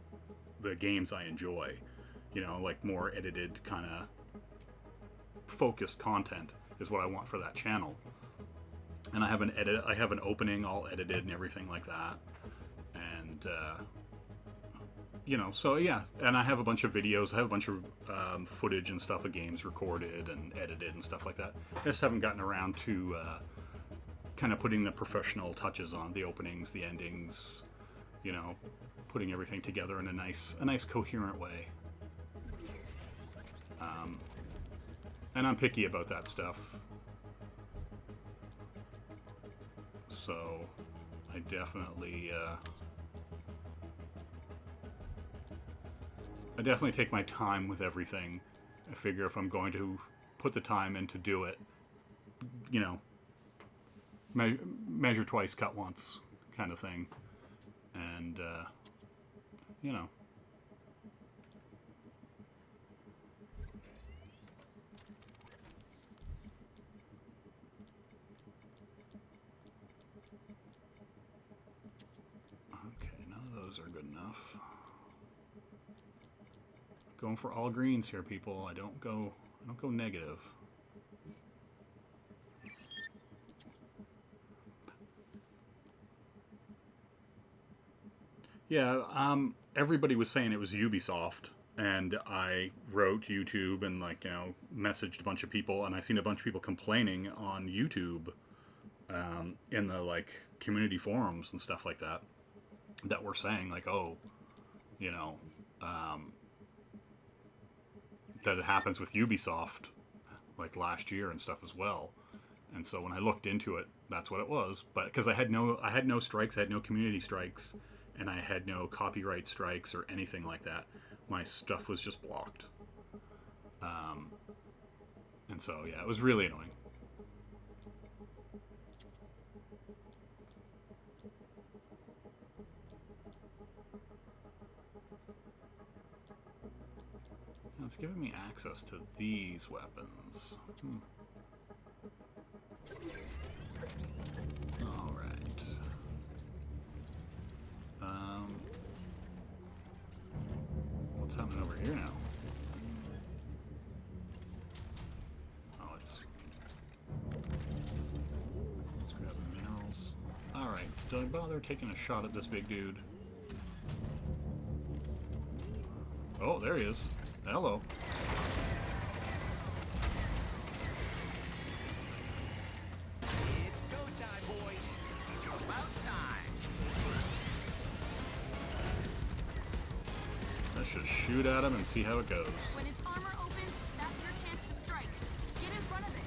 the games I enjoy. You know, like more edited, kind of focused content is what I want for that channel. And I have an opening all edited and everything like that. And you know, so yeah, and I have a bunch of videos, I have a bunch of footage and stuff of games recorded and edited and stuff like that. I just haven't gotten around to kind of putting the professional touches on the openings, the endings, you know, putting everything together in a nice coherent way. And I'm picky about that stuff. So I definitely take my time with everything. I figure if I'm going to put the time in to do it, you know, measure twice, cut once kind of thing. And, you know. Okay, none of those are good enough. Going for all greens here, people. I don't go negative. Yeah, everybody was saying it was Ubisoft, and I wrote YouTube and, like, you know, messaged a bunch of people, and I seen a bunch of people complaining on YouTube, in the, like, community forums and stuff like that, that were saying, like, oh, you know, that it happens with Ubisoft, like last year and stuff as well. And so when I looked into it, that's what it was. But because I had no strikes, I had no community strikes, and I had no copyright strikes or anything like that. My stuff was just blocked. And so yeah, it was really annoying. It's giving me access to these weapons. Alright. What's happening over here now? Oh, let's grab the minerals. Alright, did I bother taking a shot at this big dude? Oh, there he is. Hello. It's go time, boys. About time. Let's just shoot at him and see how it goes. When its armor opens, that's your chance to strike. Get in front of it.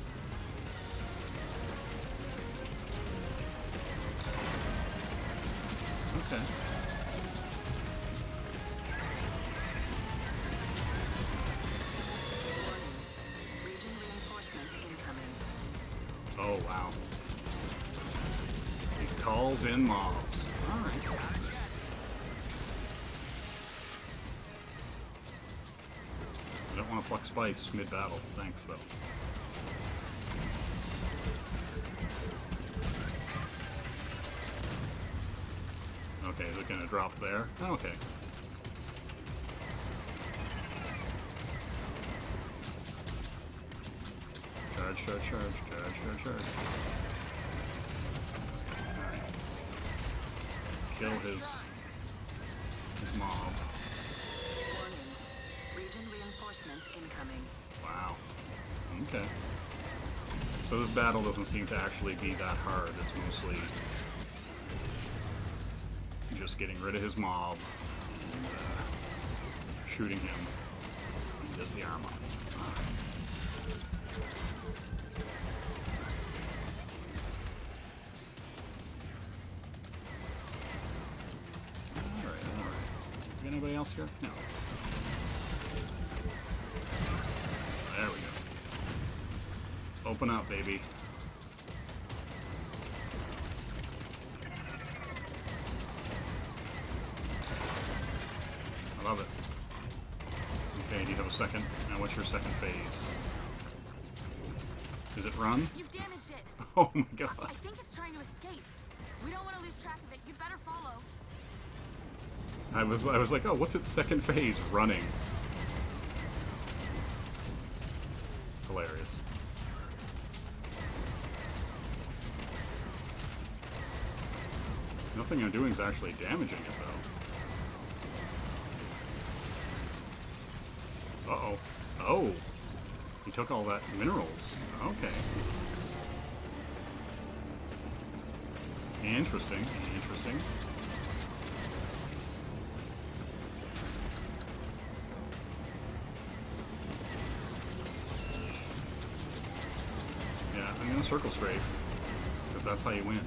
Okay. Region reinforcements incoming. Oh, wow. He calls in mobs. Alright. I don't want to pluck spice mid-battle. Thanks, though. Okay, is it going to drop there? Okay. Charge, charge, charge, charge, charge, charge. kill his mob. Warning. Region reinforcements incoming. Wow. Okay. So this battle doesn't seem to actually be that hard. It's mostly just getting rid of his mob and shooting him. He does the armor. Alright. Anybody else here? No. There we go. Open up, baby. I love it. Okay, do you have a second? Now what's your second phase? Is it run? You've damaged it. Oh my god. I think it's trying to escape. We don't want to lose track of it. You'd better follow. I was like, oh, what's its second phase? Running. Hilarious. Nothing I'm doing is actually damaging it, though. Uh-oh. Oh! He took all that minerals. Okay. Interesting. Interesting. Yeah, I'm gonna circle strafe, because that's how you win.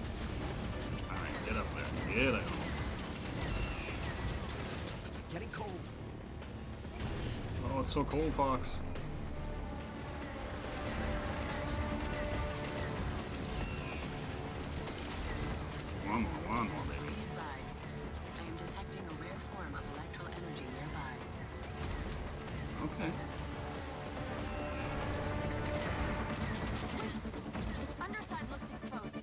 Alright, get up there. Get up. Getting cold. Oh, it's so cold, Fox. One more, baby. Be advised. I am detecting a rare form of electral energy nearby. Okay. Its underside looks exposed.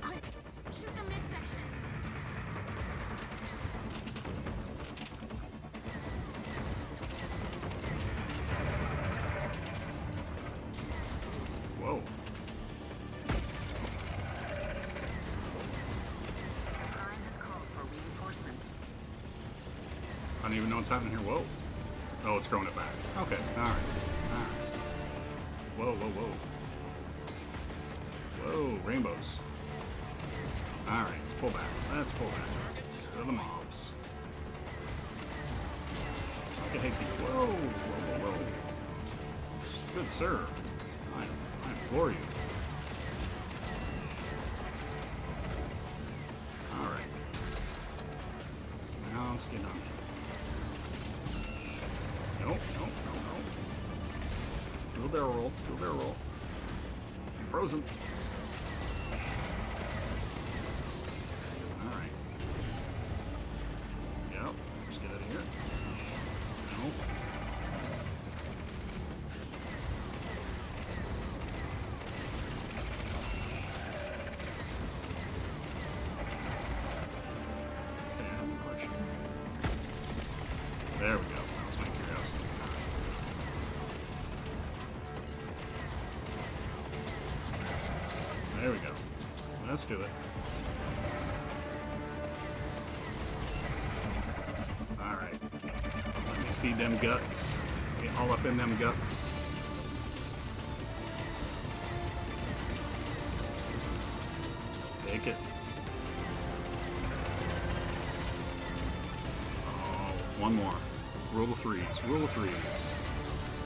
Quick, shoot the midsection. Whoa. Prime has called for reinforcements. I don't even know what's happening here. Whoa. Oh, it's throwing it back. Okay, alright. Alright. Whoa, whoa, whoa. Whoa, rainbows. Alright, let's pull back. Let's pull back. Go to the mobs. Don't get hasty. Whoa, whoa, whoa, whoa. Good sir. I implore you. Alright. Now let's get on. Nope. Do a barrel roll. I'm frozen. Alright. Yep. Just get out of here. Nope. There we go. That was my curiosity. There we go. Let's do it. Alright. Let me see them guts. Get all up in them guts. Take it. Oh, one more. Rule of threes. Rule of threes.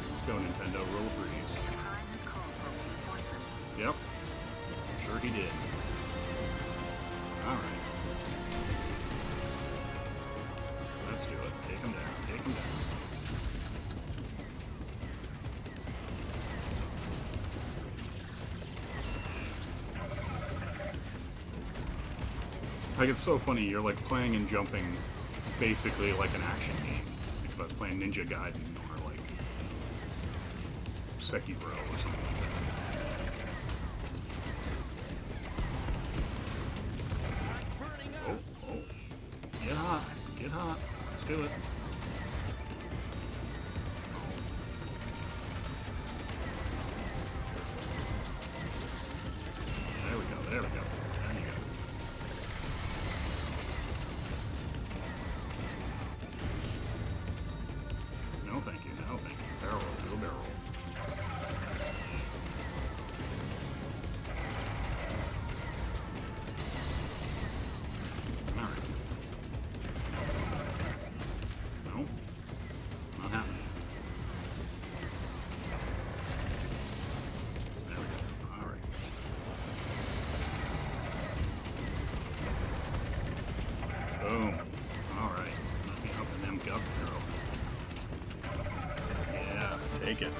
Let's go, Nintendo. Rule of threes. Prime has called for reinforcements. Yep. I'm sure he did. Alright. Let's do it. Take him down. Take him down. Like, it's so funny. You're, like, playing and jumping basically like an action game. If I was playing Ninja Gaiden or, like, Sekiro or something like that. Oh. Get hot. Get hot. Let's do it. There we go. There you go. like it.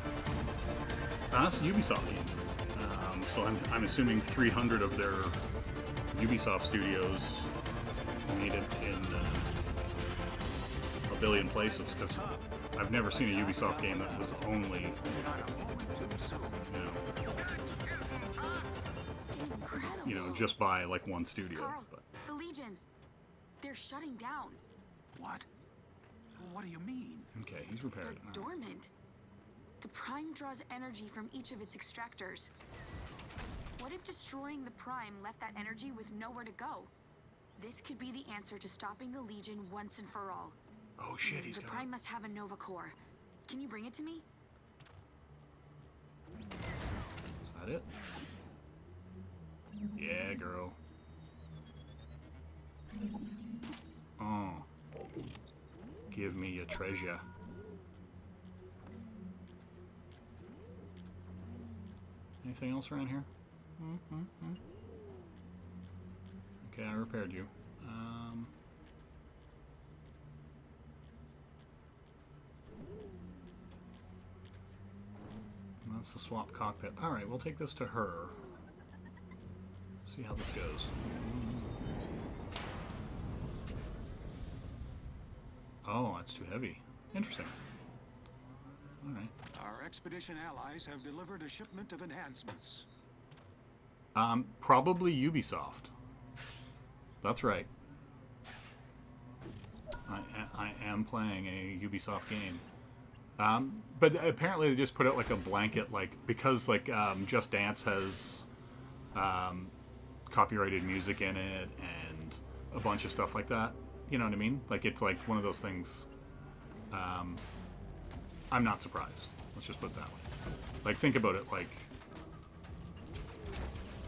That's a Ubisoft game. So I'm assuming 300 of their Ubisoft studios made it in a billion places, because I've never seen a Ubisoft game that was only, you know, just by like one studio. Carl, But the Legion. They're shutting down. What? What do you mean? okay, he's repaired. They're All right. dormant. The Prime draws energy from each of its extractors. What if destroying the Prime left that energy with nowhere to go? This could be the answer to stopping the Legion once and for all. Oh shit, he's The got Prime must have a Nova Core. Can you bring it to me? Is that it? Yeah, girl. Oh. Give me your treasure. Anything else around here? Okay, I repaired you. That's the swap cockpit. Alright, we'll take this to her. See how this goes. Oh, that's too heavy. Interesting. Alright. Our expedition allies have delivered a shipment of enhancements. Probably Ubisoft. That's right. I am playing a Ubisoft game. But apparently they just put out like a blanket, like, because like Just Dance has copyrighted music in it and a bunch of stuff like that. You know what I mean? Like, it's like one of those things. I'm not surprised. Let's just put it that way. Like, think about it, like,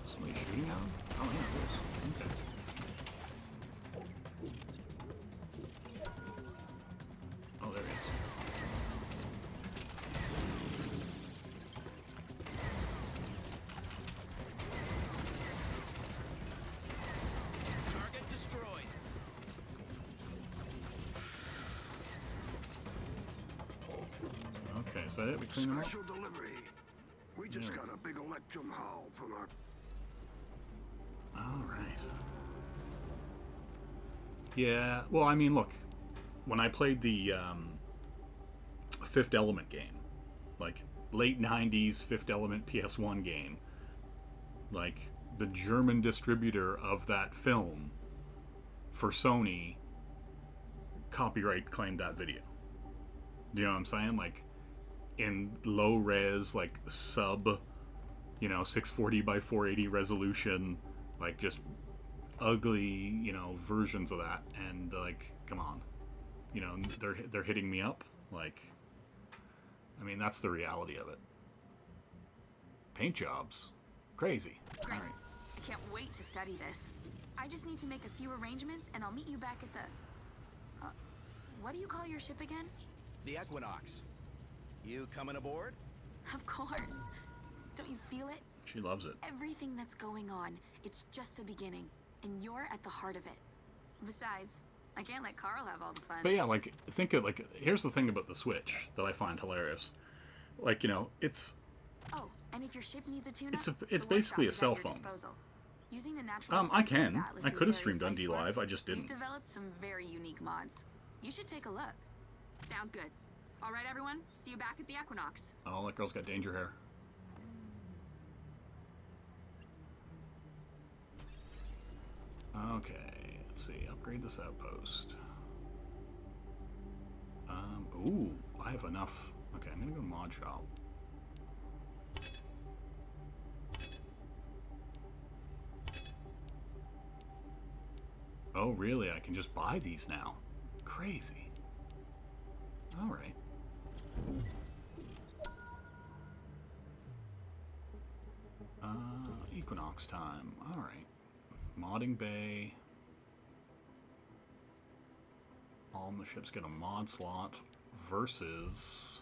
somebody shooting at him? Oh, yeah, it is. Okay. Oh, there he is. Target destroyed. Okay, is that it? We clean them up? Special delivery. We just Yeah. got a big electrum haul from our... All right. Yeah, well, I mean, look, when I played the Fifth Element game, like late 90s Fifth Element PS1 game, like the German distributor of that film for Sony copyright claimed that video. Do you know what I'm saying? Like, in low res, like sub, 640 by 480 resolution, like just ugly, versions of that. And like, come on, they're hitting me up. Like, I mean, that's the reality of it. Paint jobs, crazy. Great. All right. I can't wait to study this. I just need to make a few arrangements, and I'll meet you back at the... what do you call your ship again? The Equinox. You coming aboard? Of course. Don't you feel it? She loves it. Everything that's going on, it's just the beginning, and you're at the heart of it. Besides, I can't let Carl have all the fun. But yeah, like, think of, like, here's the thing about the Switch that I find hilarious. Like, it's... Oh, and if your ship needs a tune-up, It's the basically a workshop is cell at your phone. disposal. Using the natural I forces of can. Atlas's I could have various streamed Dundee life live, forms, I just didn't. We've developed some very unique mods. You should take a look. Sounds good. All right, everyone. See you back at the Equinox. Oh, that girl's got danger hair. Okay, let's see. Upgrade this outpost. Ooh, I have enough. Okay, I'm gonna go to mod shop. Oh, really? I can just buy these now. Crazy. All right. Equinox time. All right. Modding bay. All the ships get a mod slot versus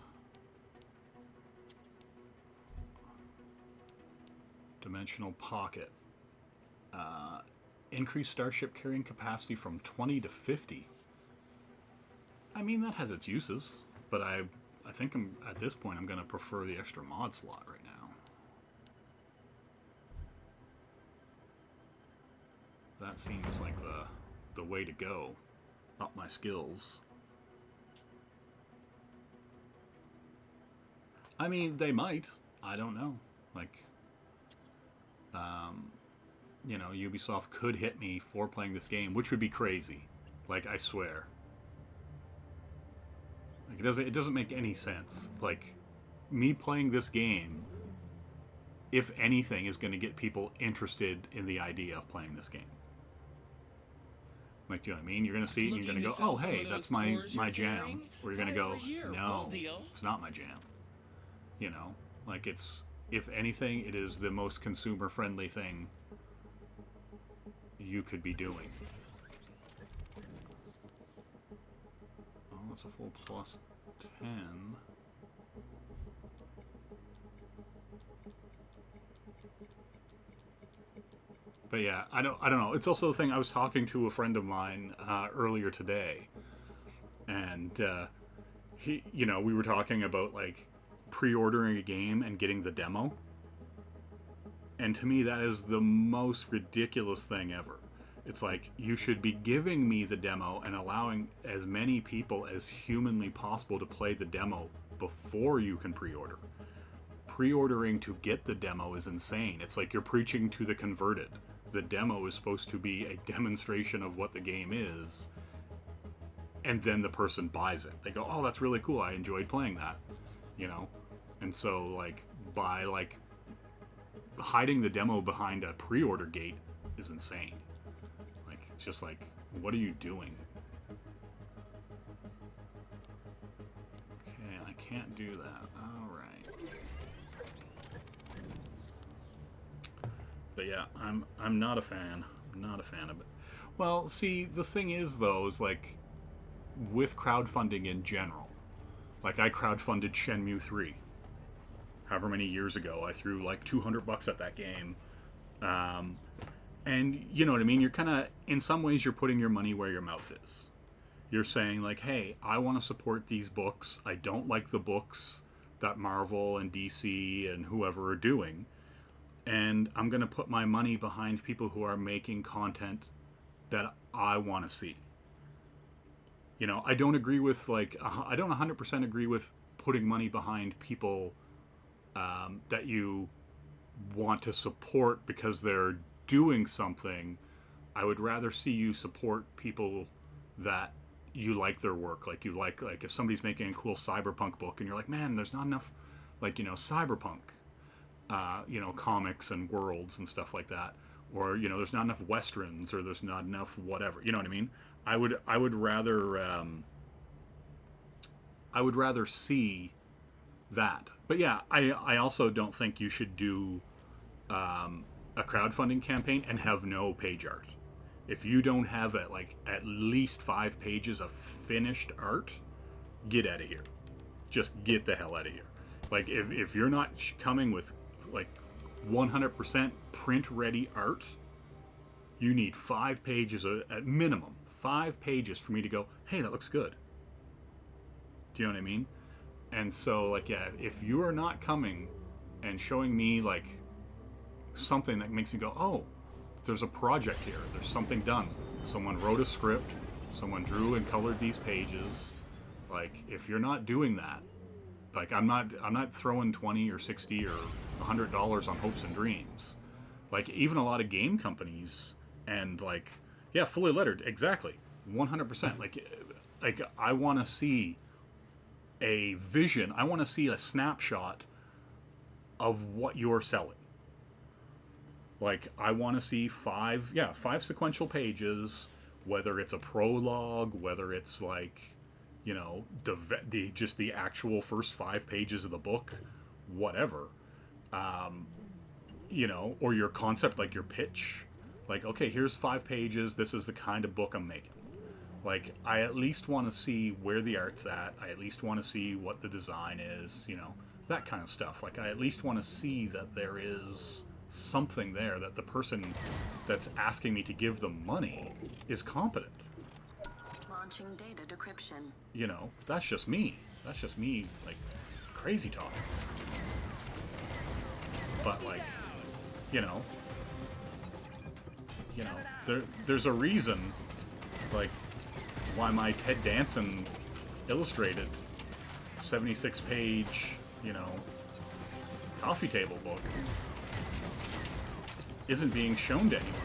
dimensional pocket. Increase starship carrying capacity from 20 to 50. I mean, that has its uses, but I I think at this point I'm going to prefer the extra mod slot right now. That seems like the way to go. Up my skills. I mean, they might. I don't know. Like, you know, Ubisoft could hit me for playing this game, which would be crazy. Like, I swear. Like, it doesn't make any sense. Like, me playing this game, if anything, is going to get people interested in the idea of playing this game. Like, do you know what I mean? You're going to see it and you're going to go, oh, hey, that's my jam. Or you're going to go, no, it's not my jam. You know? Like, it's, if anything, it is the most consumer-friendly thing you could be doing. Oh, it's a full plus 10. But yeah, I don't know. It's also the thing, I was talking to a friend of mine earlier today, and he, you know, we were talking about like pre-ordering a game and getting the demo. And to me, that is the most ridiculous thing ever. It's like, you should be giving me the demo and allowing as many people as humanly possible to play the demo before you can pre-order. Pre-ordering to get the demo is insane. It's like you're preaching to the converted. The demo is supposed to be a demonstration of what the game is, and then the person buys it. They go, oh, that's really cool, I enjoyed playing that, you know? And so, like, by, like, hiding the demo behind a pre-order gate is insane. Like, it's just like, what are you doing? Okay, I can't do that. Alright. But yeah, I'm not a fan. I'm not a fan of it. Well, see, the thing is, though, is like, with crowdfunding in general, like, I crowdfunded Shenmue 3. However many years ago, I threw like $200 at that game. And you know what I mean? You're kind of, in some ways, you're putting your money where your mouth is. You're saying like, hey, I want to support these books. I don't like the books that Marvel and DC and whoever are doing. And I'm going to put my money behind people who are making content that I want to see. You know, I don't agree with, like, I don't 100% agree with putting money behind people that you want to support because they're doing something. I would rather see you support people that you like their work. Like, you like if somebody's making a cool cyberpunk book and you're like, man, there's not enough, like, you know, cyberpunk, you know, comics and worlds and stuff like that. Or, you know, there's not enough westerns, or there's not enough whatever. You know what I mean? I would rather see that. But yeah, I also don't think you should do a crowdfunding campaign and have no page art. If you don't have at least 5 pages of finished art, get out of here. Just get the hell out of here. Like, if you're not coming with like 100% print ready art, you need 5 pages at minimum. 5 pages for me to go, hey, that looks good. Do you know what I mean? And so, like, yeah, if you are not coming and showing me like something that makes me go, oh, there's a project here, there's something done, someone wrote a script, someone drew and colored these pages, like, if you're not doing that, like, I'm not throwing 20 or 60 or $100 on hopes and dreams. Like, even a lot of game companies, and like, yeah, fully lettered, exactly, 100%. Like I want to see a vision. I want to see a snapshot of what you're selling. Like, I want to see 5 sequential pages, whether it's a prologue, whether it's like, you know, the actual first 5 pages of the book, whatever. You know, or your concept, like your pitch. Like, okay, here's 5 pages, this is the kind of book I'm making. Like, I at least want to see where the art's at, I at least want to see what the design is, you know, that kind of stuff. Like, I at least want to see that there is something there, that the person that's asking me to give them money is competent. Launching data decryption. You know, that's just me. That's just me, like, crazy talking. But, like, you know, there's a reason, like, why my Ted Danson illustrated 76-page, you know, coffee table book isn't being shown to anyone.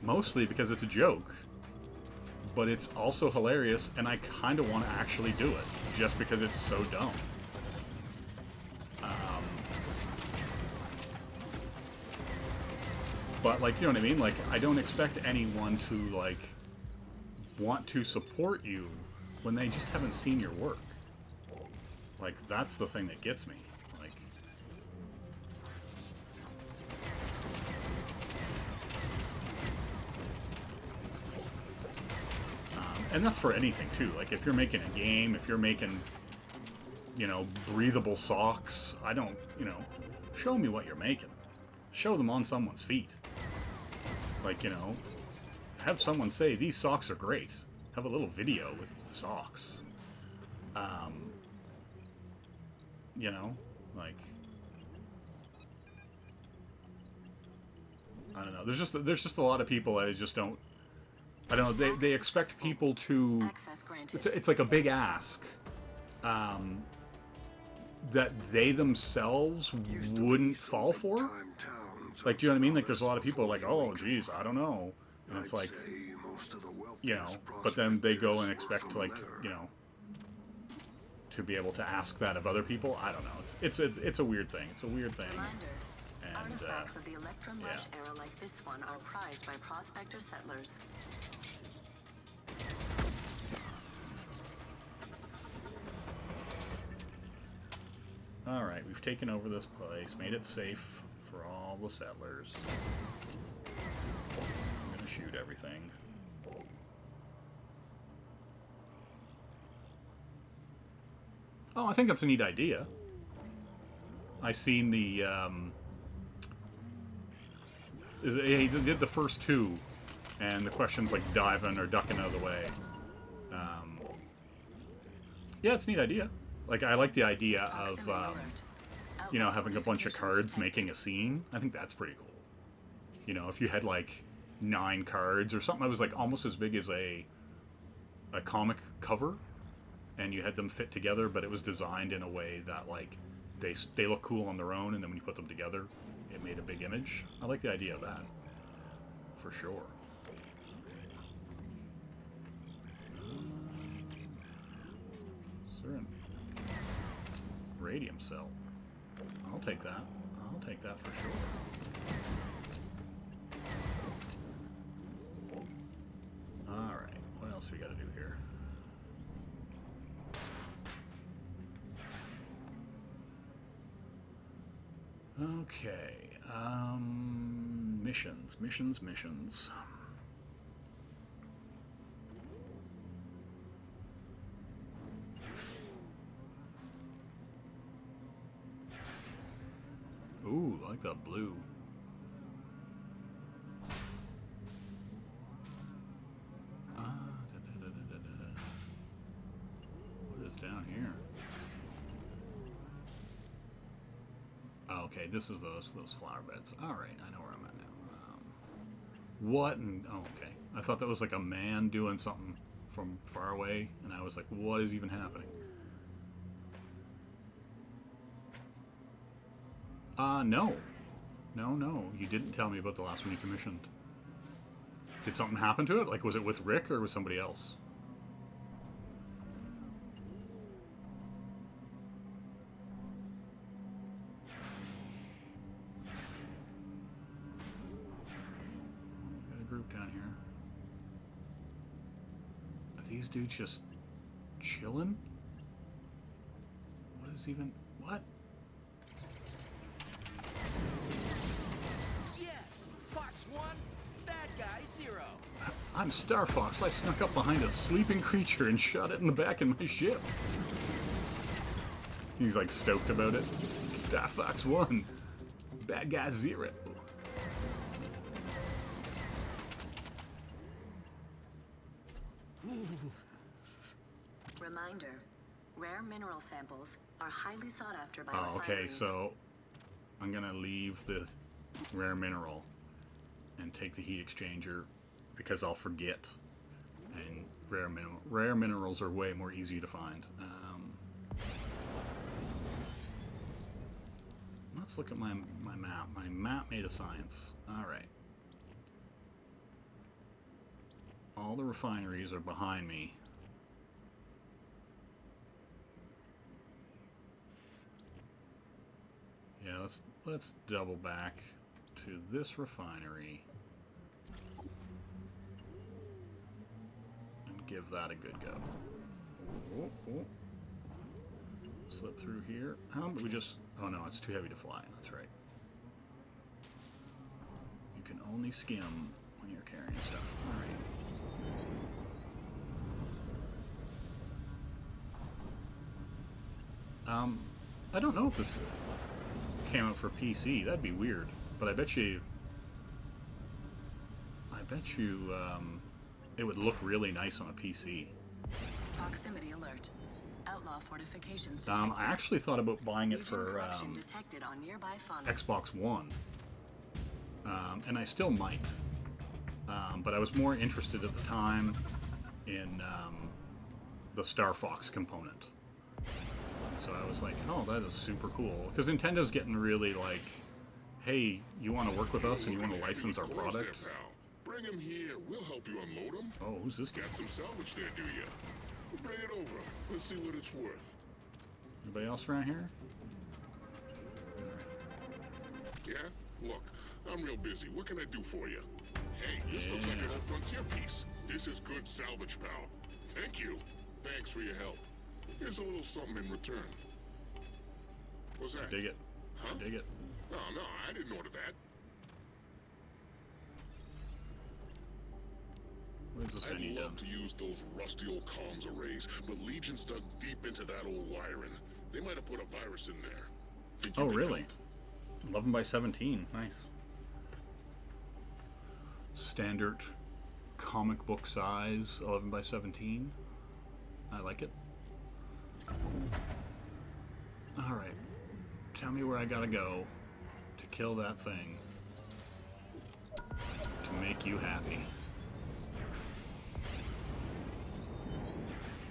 Mostly because it's a joke, but it's also hilarious, and I kind of want to actually do it, just because it's so dumb. But, like, you know what I mean? Like, I don't expect anyone to, like, want to support you when they just haven't seen your work. Like, that's the thing that gets me. Like, and that's for anything, too. Like, if you're making a game, if you're making, you know, breathable socks, I don't, you know, show me what you're making. Show them on someone's feet. Like, you know, have someone say, these socks are great. Have a little video with socks. You know, like, I don't know. There's just a lot of people I just don't, I don't know, they expect people to, it's like a big ask, that they themselves wouldn't fall for. Like, do you know what I mean? Like, there's a lot of people like, oh, geez, I don't know. And it's like, you know, but then they go and expect, like, you know, to be able to ask that of other people. I don't know. It's a weird thing. It's a weird thing. And, Artifacts of the Electrum yeah. Rush era like this one are prized by prospector settlers. Alright, we've taken over this place, made it safe for all the settlers. I'm gonna shoot everything. Oh, I think that's a neat idea. I seen the, he did the first two, and the questions like diving or ducking out of the way. Yeah, it's a neat idea. Like, I like the idea of, you know, having a bunch of cards making a scene. I think that's pretty cool. You know, if you had, like, 9 cards or something that was, like, almost as big as a comic cover, and you had them fit together, but it was designed in a way that, like, they look cool on their own, and then when you put them together, it made a big image. I like the idea of that, for sure. Radium cell. I'll take that. I'll take that for sure. Alright, what else we gotta do here? Okay, missions. Ooh, I like that blue. What is down here? Oh, okay, this is those flower beds. All right, I know where I'm at now. What? Oh, okay. I thought that was like a man doing something from far away, and I was like, what is even happening? No. No. You didn't tell me about the last one you commissioned. Did something happen to it? Like, was it with Rick or with somebody else? Got a group down here. Are these dudes just chilling? What is even... What? I'm Starfox. I snuck up behind a sleeping creature and shot it in the back of my ship. He's like stoked about it. Starfox 1. Bad guy 0. Reminder, rare mineral samples are highly sought after by Oh, okay, refineries. so I'm gonna leave the rare mineral and take the heat exchanger because I'll forget. And rare minerals are way more easy to find. Let's look at my map. My map made of science. All right. All the refineries are behind me. Yeah, let's double back to this refinery and give that a good go. Oh, oh. Slip through here. How about we just... Oh no, it's too heavy to fly. That's right. You can only skim when you're carrying stuff. Alright. I don't know if this came out for PC. That'd be weird. But I bet you it would look really nice on a PC. Proximity alert. Outlaw fortifications detected. I actually thought about buying it for detected on nearby fauna. Xbox One. And I still might. But I was more interested at the time in the Starfox component. So I was like, oh, that is super cool. Because Nintendo's getting really like, hey, you want to work with us and you want to license our product? Bring him here. We'll help you unload him. Oh, who's this guy? Got some salvage there, do you? Bring it over. Let's see what it's worth. Anybody else around here? Yeah? Look, I'm real busy. What can I do for you? Hey, this looks like an old frontier piece. This is good salvage, pal. Thank you. Thanks for your help. Here's a little something in return. What's that? Dig it. Huh? Dig it. Oh, no, I didn't order that. I'd love to use those rusty old comms arrays, but Legion's dug deep into that old wiring. They might have put a virus in there. Think you Oh, can really? help? 11 by 17. Nice. Standard comic book size, 11 by 17. I like it. Alright. Tell me where I gotta go to kill that thing. To make you happy.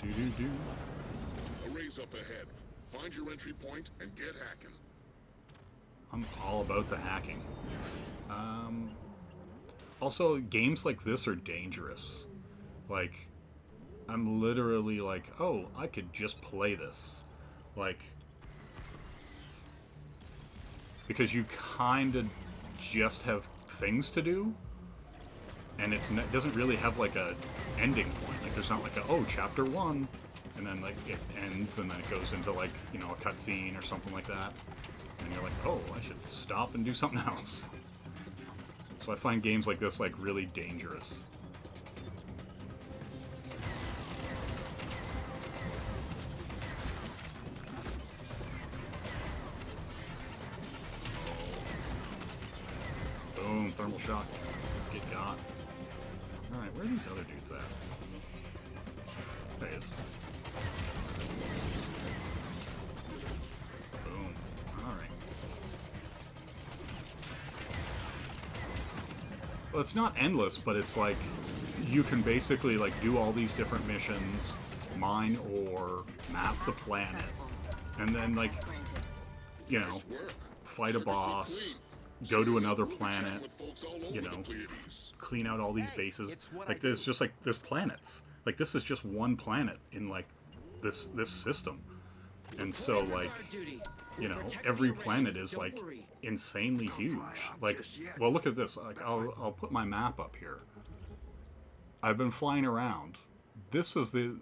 Do-do-do. Arrays up ahead. Find your entry point and get hacking. I'm all about the hacking. Also, games like this are dangerous. Like, I'm literally like, oh, I could just play this. Like, because you kind of just have things to do, and it doesn't really have like a ending point. Like, there's not like a, oh, chapter 1, and then like it ends, and then it goes into like, you know, a cutscene or something like that, and you're like, oh, I should stop and do something else. So I find games like this like really dangerous. Boom, thermal shock. Get got. Alright, where are these other dudes at? There he is. Boom. Alright. Well, it's not endless, but it's like you can basically like do all these different missions, mine ore, map the planet, and then like, you know, fight a boss, go to another planet, you know, clean out all these bases. Like there's just like there's planets. Like this is just one planet in like this system, and so like, you know, every planet is like insanely huge. Like, well, look at this. Like, I'll put my map up here. I've been flying around. This is the,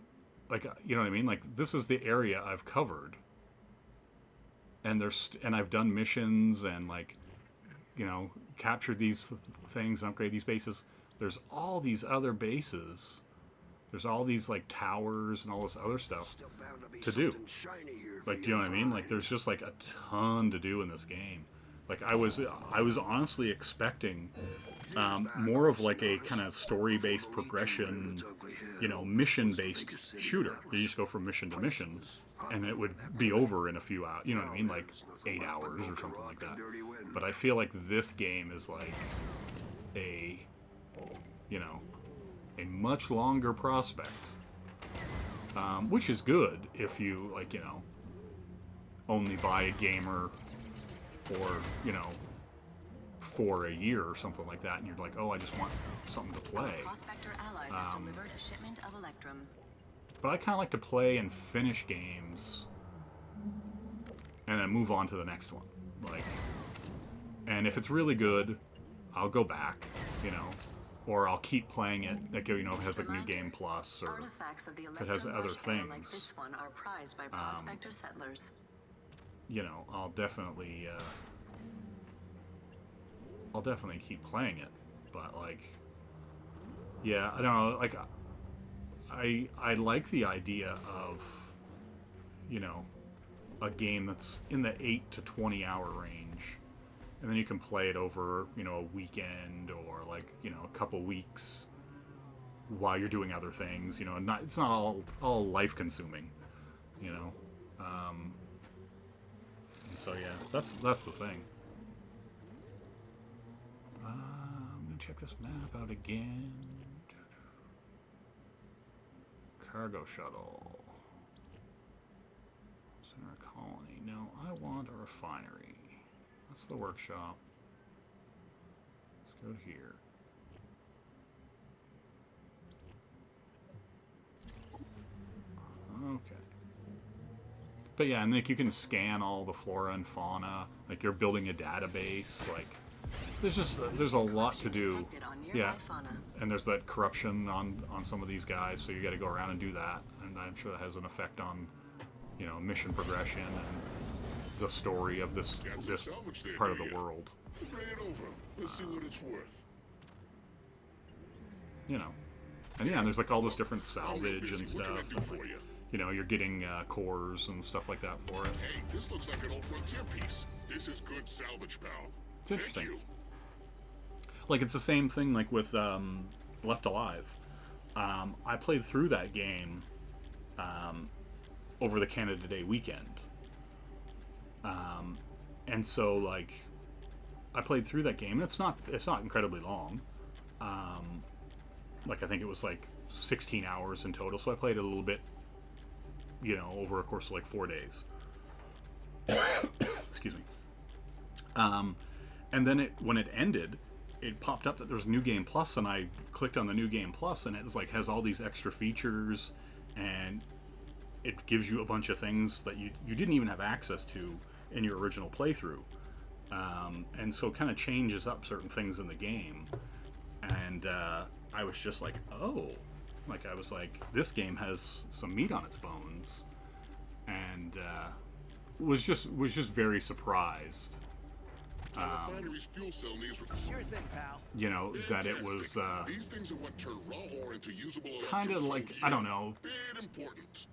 like, you know what I mean? Like, this is the area I've covered. And and I've done missions and like, you know, captured these things and upgrade these bases. There's all these other bases. There's all these like towers and all this other stuff to do. Like, do you know what I mean? Like, there's just like a ton to do in this game. Like I was honestly expecting more of like a kind of story-based progression, you know, mission-based shooter. You just go from mission to mission, and it would be over in a few hours. You know what I mean? Like 8 hours or something like that. But I feel like this game is like a, you know, a much longer prospect, which is good if you like, you know, only buy a gamer or, you know, for a year or something like that, and you're like, oh, I just want something to play. Prospector allies have delivered a shipment of Electrum. But I kind of like to play and finish games and then move on to the next one. Like, and if it's really good, I'll go back, you know, or I'll keep playing it. Like, you know, if it has like New Game Plus, or if it has other things. Like this one are prized by prospector settlers. You know, I'll definitely keep playing it. But like, yeah, I don't know. Like, I like the idea of, you know, a game that's in the 8 to 20 hour range, and then you can play it over, you know, a weekend or like, you know, a couple weeks while you're doing other things. You know, it's not all life consuming, you know. And so yeah, that's the thing. I'm gonna check this map out again. Cargo shuttle. Center colony. No, I want a refinery. That's the workshop. Let's go here. Okay. But yeah, and like you can scan all the flora and fauna. Like you're building a database. Like there's a lot to do. Yeah. And there's that corruption on some of these guys, so you got to go around and do that. And I'm sure that has an effect on, you know, mission progression and the story of this part of the world. Bring it over. Let's see what it's worth. You know, and yeah, and there's like all this different salvage and stuff. You know, you're getting cores and stuff like that for it. Hey, this looks like an old frontier piece. This is good salvage, pal. It's interesting. Like, it's the same thing like with Left Alive. I played through that game over the Canada Day weekend. And so, like, I played through that game. It's not incredibly long. Like, I think it was like 16 hours in total. So I played it a little bit, you know, over a course of like 4 days. Excuse me. And then when it ended, it popped up that there was New Game Plus, and I clicked on the New Game Plus, and it's like has all these extra features, and it gives you a bunch of things that you didn't even have access to in your original playthrough. And so it kind of changes up certain things in the game. And I was just like, oh, like I was like, this game has some meat on its bones, and was just very surprised. Sure thing, pal. You know, that it was These things are what turn raw ore into usable kind of like, I don't know, important.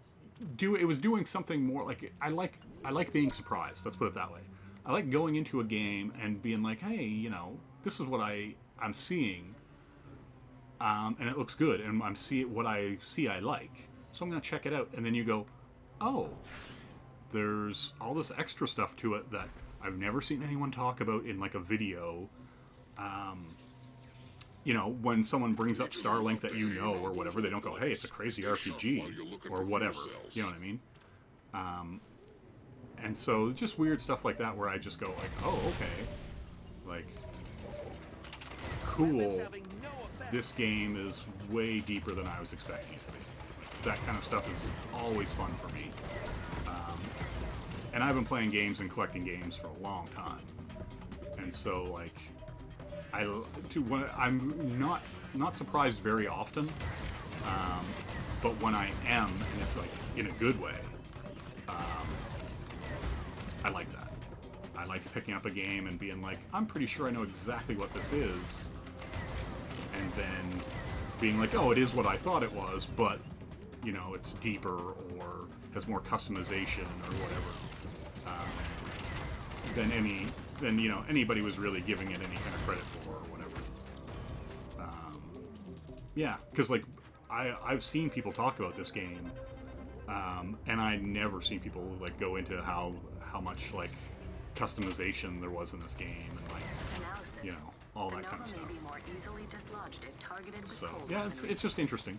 It was doing something more like I like being surprised. Let's put it that way. I like going into a game and being like, hey, you know, this is what I'm seeing, and it looks good, and what I see I like, so I'm gonna check it out. And then you go, oh, there's all this extra stuff to it that I've never seen anyone talk about in like a video. You know, when someone brings up Starlink that you know or whatever, they don't go, hey, it's a crazy RPG or whatever. You know what I mean? And so just weird stuff like that where I just go like, oh, okay. Like, cool. This game is way deeper than I was expecting it to be. That kind of stuff is always fun for me. And I've been playing games and collecting games for a long time. And so, like, I'm not surprised very often, but when I am, and it's like in a good way, I like that. I like picking up a game and being like, I'm pretty sure I know exactly what this is, and then being like, oh, it is what I thought it was, but, you know, it's deeper or has more customization or whatever than any than you know anybody was really giving it any kind of credit for or whatever. Yeah, because like I've seen people talk about this game, and I never seen people like go into how much like customization there was in this game and like you know all that kind of stuff. May be more easily dislodged if targeted with So cold yeah, it's just interesting.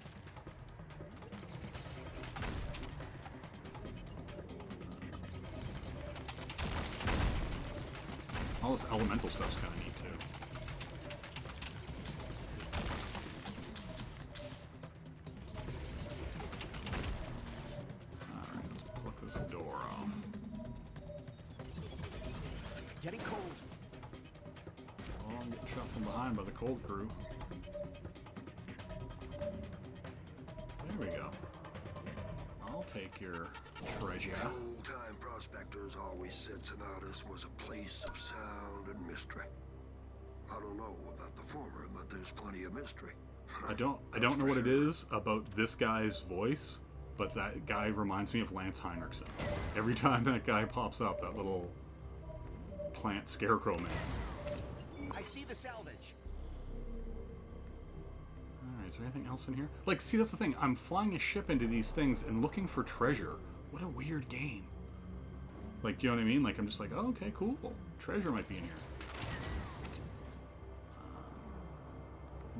All this elemental stuff's kind of neat too. Alright, let's pluck this door off. Getting cold. Oh, I'm getting shot from behind by the cold crew. There we go. I'll take your treasure. Old-time prospectors always said Sonatus was a place of sound and mystery. I don't know about the former, but there's plenty of mystery. I don't know what it is about this guy's voice, but that guy reminds me of Lance Henriksen. Every time that guy pops up, that little plant scarecrow man. I see the salvage. Alright, is there anything else in here? Like, see, that's the thing. I'm flying a ship into these things and looking for treasure. What a weird game. Like, you know what I mean? Like, I'm just like, oh, okay, cool. Treasure might be in here.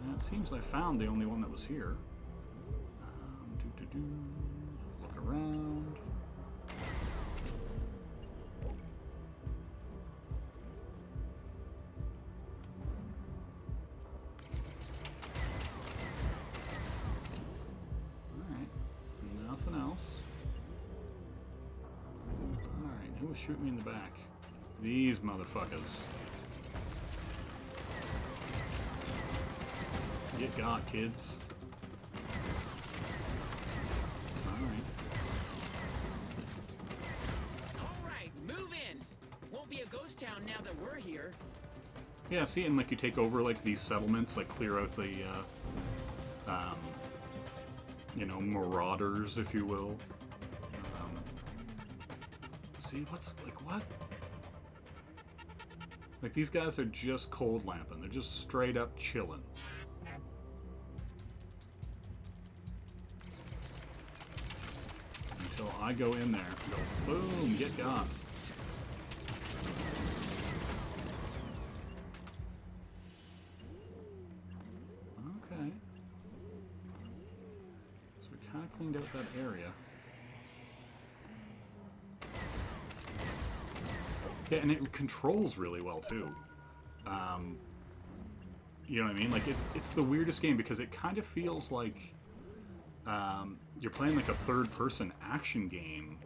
Yeah, it seems I found the only one that was here. Look around. Alright, nothing else. Alright, who was shooting me in the back? These motherfuckers. Get got, kids. Alright. Alright, move in. Won't be a ghost town now that we're here. Yeah, see, and like you take over like these settlements, like clear out the, you know, marauders, if you will. See, what's, like, what? Like, these guys are just cold lamping. They're just straight up chilling. Until I go in there and go, boom, get got. Okay. So we kind of cleaned out that area. Yeah, and it controls really well, too. You know what I mean? Like, it's the weirdest game because it kind of feels like you're playing like a third-person action game.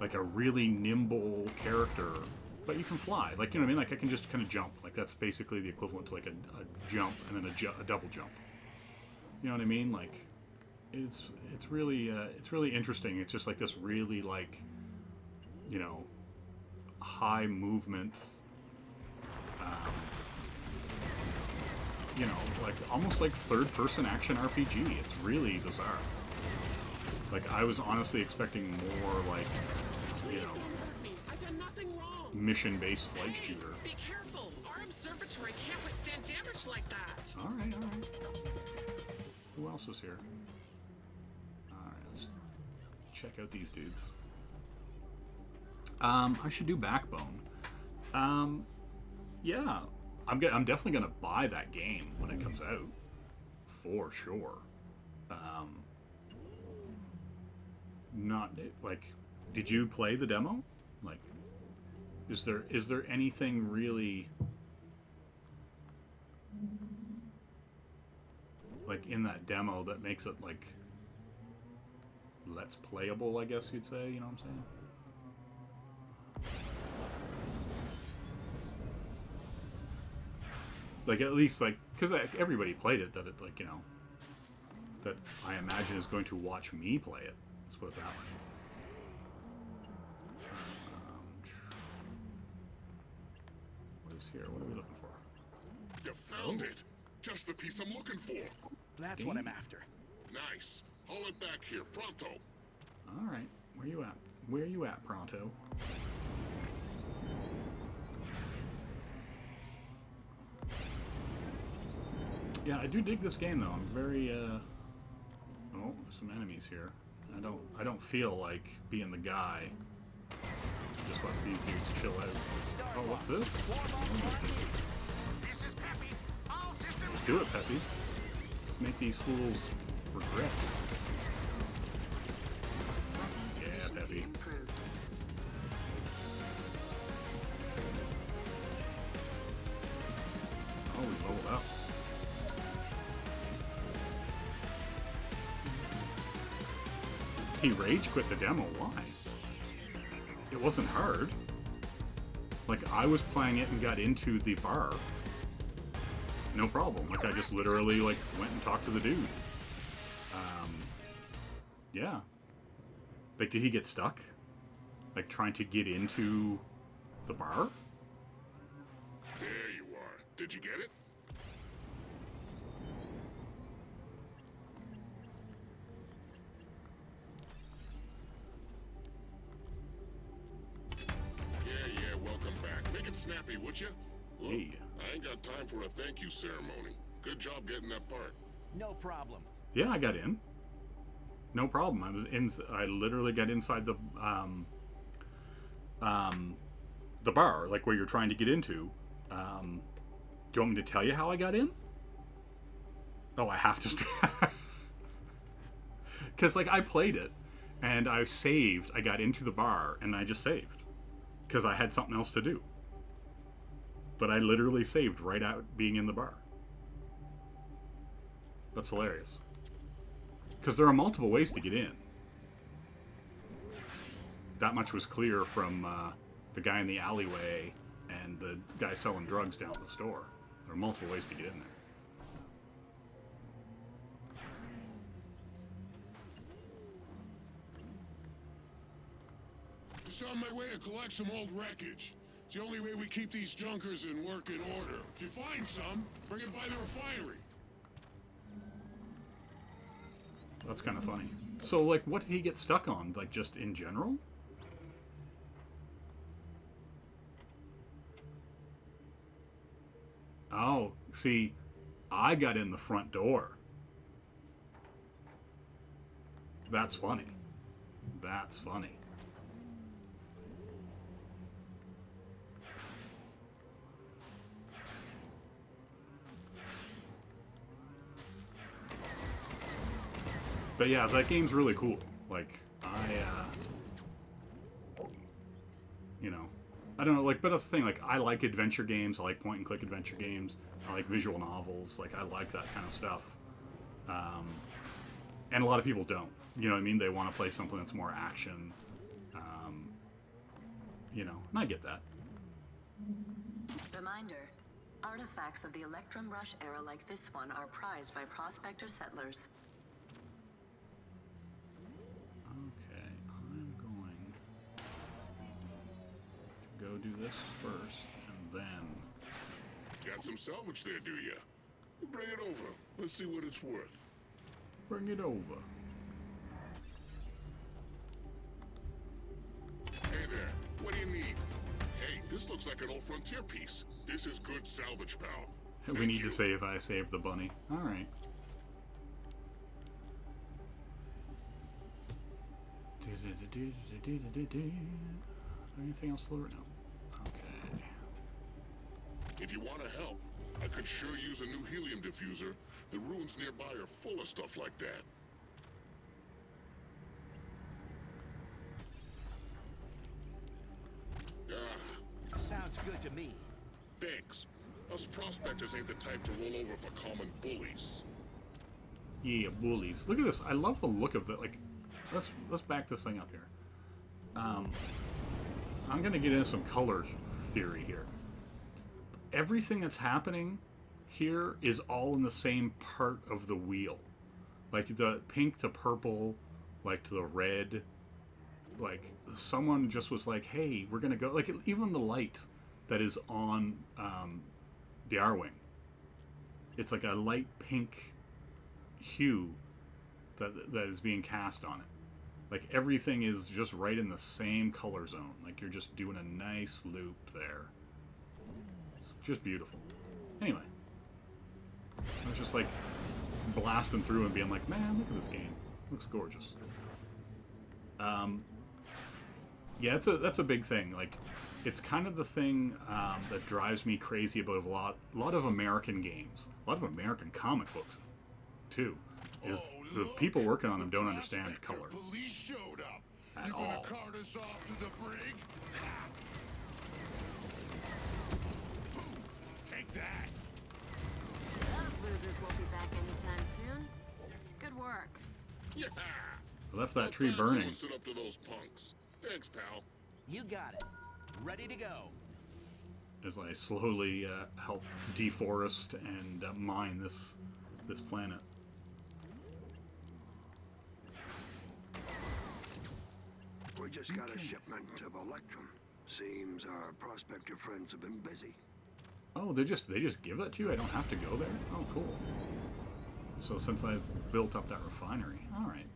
Like a really nimble character, but you can fly. Like, you know what I mean? Like, I can just kind of jump. Like, that's basically the equivalent to like a jump and then a double jump. You know what I mean? Like, it's really interesting. It's just like this really, like, you know, high movement, you know, like almost like third-person action RPG. It's really bizarre. Like, I was honestly expecting more like, you know, mission-based flight shooter. Be careful. Our observatory can't withstand damage like that. All right, all right. Who else is here? All right, let's check out these dudes. I should do Backbone. Yeah, I'm definitely gonna buy that game when it comes out, for sure. Not like, did you play the demo? Like, is there anything really like in that demo that makes it like let's playable? I guess you'd say. You know what I'm saying? Like, at least, like, because everybody played it, that it, like, you know, that I imagine is going to watch me play it. Let's put it that way. What is here? What are we looking for? You found it! Just the piece I'm looking for! That's what I'm after. Nice. Haul it back here, pronto. Alright. Where you at? Where you at, Pronto? Yeah, I do dig this game though. I'm very oh, there's some enemies here. I don't feel like being the guy. Just lets these dudes chill out. Oh, what's this? This is Peppy. All systems Let's do it, Peppy. Let's make these fools regret. Yeah, Peppy. Improved. Oh, we leveled up. He rage quit the demo. Why? It wasn't hard. Like, I was playing it and got into the bar. No problem. Like, I just literally, like, went and talked to the dude. Yeah. Like, did he get stuck? Like, trying to get into the bar? There you are. Did you get it? Yeah, welcome back. Make it snappy, would you? Look, Yeah. I ain't got time for a thank you ceremony. Good job getting that part. No problem. Yeah, I got in. No problem. I was in. I literally got inside the bar, like where you're trying to get into. Do you want me to tell you how I got in? Oh, I have to. Because like I played it, and I saved. I got into the bar, and I just saved because I had something else to do. But I literally saved right out being in the bar. That's hilarious. Because there are multiple ways to get in. That much was clear from the guy in the alleyway and the guy selling drugs down at the store. There are multiple ways to get in there. Just on my way to collect some old wreckage. It's the only way we keep these junkers in working order. If you find some, bring it by the refinery. That's kind of funny. So, like, what did he get stuck on? Like, just in general? Oh, see, I got in the front door. That's funny. That's funny. But yeah, that game's really cool. Like, you know, I don't know, like, but that's the thing, like, I like adventure games, I like point-and-click adventure games, I like visual novels, like, I like that kind of stuff. And a lot of people don't, you know what I mean? They want to play something that's more action, you know, and I get that. Reminder, artifacts of the Electrum Rush era like this one are prized by prospector settlers. Okay, I'm going to go do this first, and then... Got some salvage there, do ya? Bring it over. Let's see what it's worth. Bring it over. Hey there, what do you need? Hey, this looks like an old frontier piece. This is good salvage, pal. We need to save. I saved the bunny. Alright. Anything else to learn? No. Okay. If you want to help, I could sure use a new helium diffuser. The ruins nearby are full of stuff like that. Sounds good to me. Thanks. Us prospectors ain't the type to roll over for common bullies. Yeah, bullies. Look at this. I love the look of the, like, let's back this thing up here. I'm gonna get into some color theory here. Everything that's happening here is all in the same part of the wheel. Like the pink to purple, like to the red. Like someone just was like, hey, we're gonna go, like even the light that is on the R-Wing. It's like a light pink hue that is being cast on it. Like everything is just right in the same color zone. Like you're just doing a nice loop there. It's just beautiful. Anyway. I was just like blasting through and being like, man, look at this game. It looks gorgeous. Yeah, that's a big thing. Like, it's kind of the thing that drives me crazy about a lot of American games, a lot of American comic books, too. Is the people working on them don't understand color Police showed up. at You gonna all. cart us off to the brig? Ha! Take that. Those losers won't be back anytime soon. Good work. Yeah. I left that tree Time burning. someone stood up to those punks. Thanks, pal. You got it. Ready to go. As I slowly help deforest and mine this planet. We just got a shipment of Electrum. Seems our prospector friends have been busy. Oh, they just give that to you? I don't have to go there? Oh, cool. So since I've built up that refinery, all right.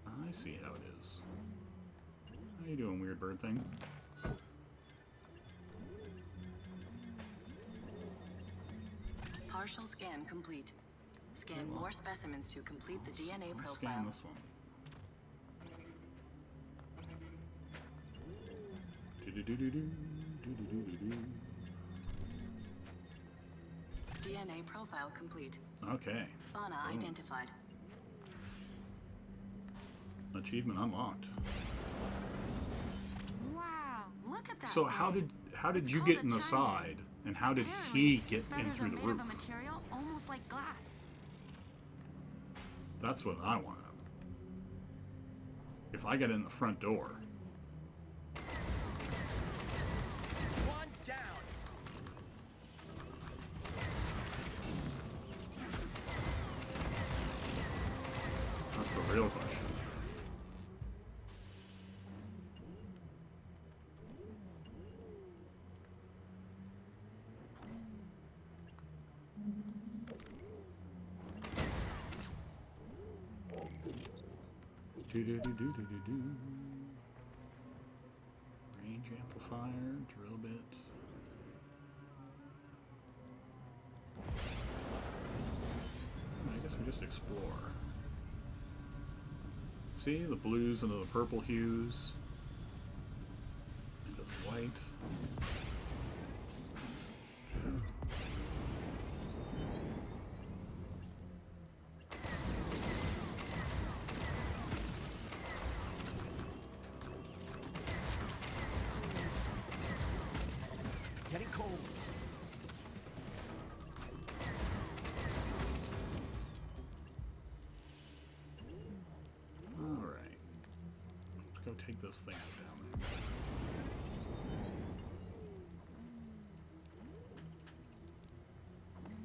I see how it is. How you doing, weird bird thing? Partial scan complete. Scan more specimens to complete the DNA Let's profile. scan this one. DNA profile complete. Okay. Fauna Boom. identified. Achievement unlocked. Wow, look at that. So how thing. did It's you called get a in the charger. side, and how did Apparently, he get its in feathers through are the made roof? of a material almost like glass. That's what I want to know. If I get in the front door, One down. that's the real question. Do. Range amplifier, drill bit. I guess we just explore. See, the blues into the purple hues, into the white. Getting cold. Alright. Let's go take this thing down.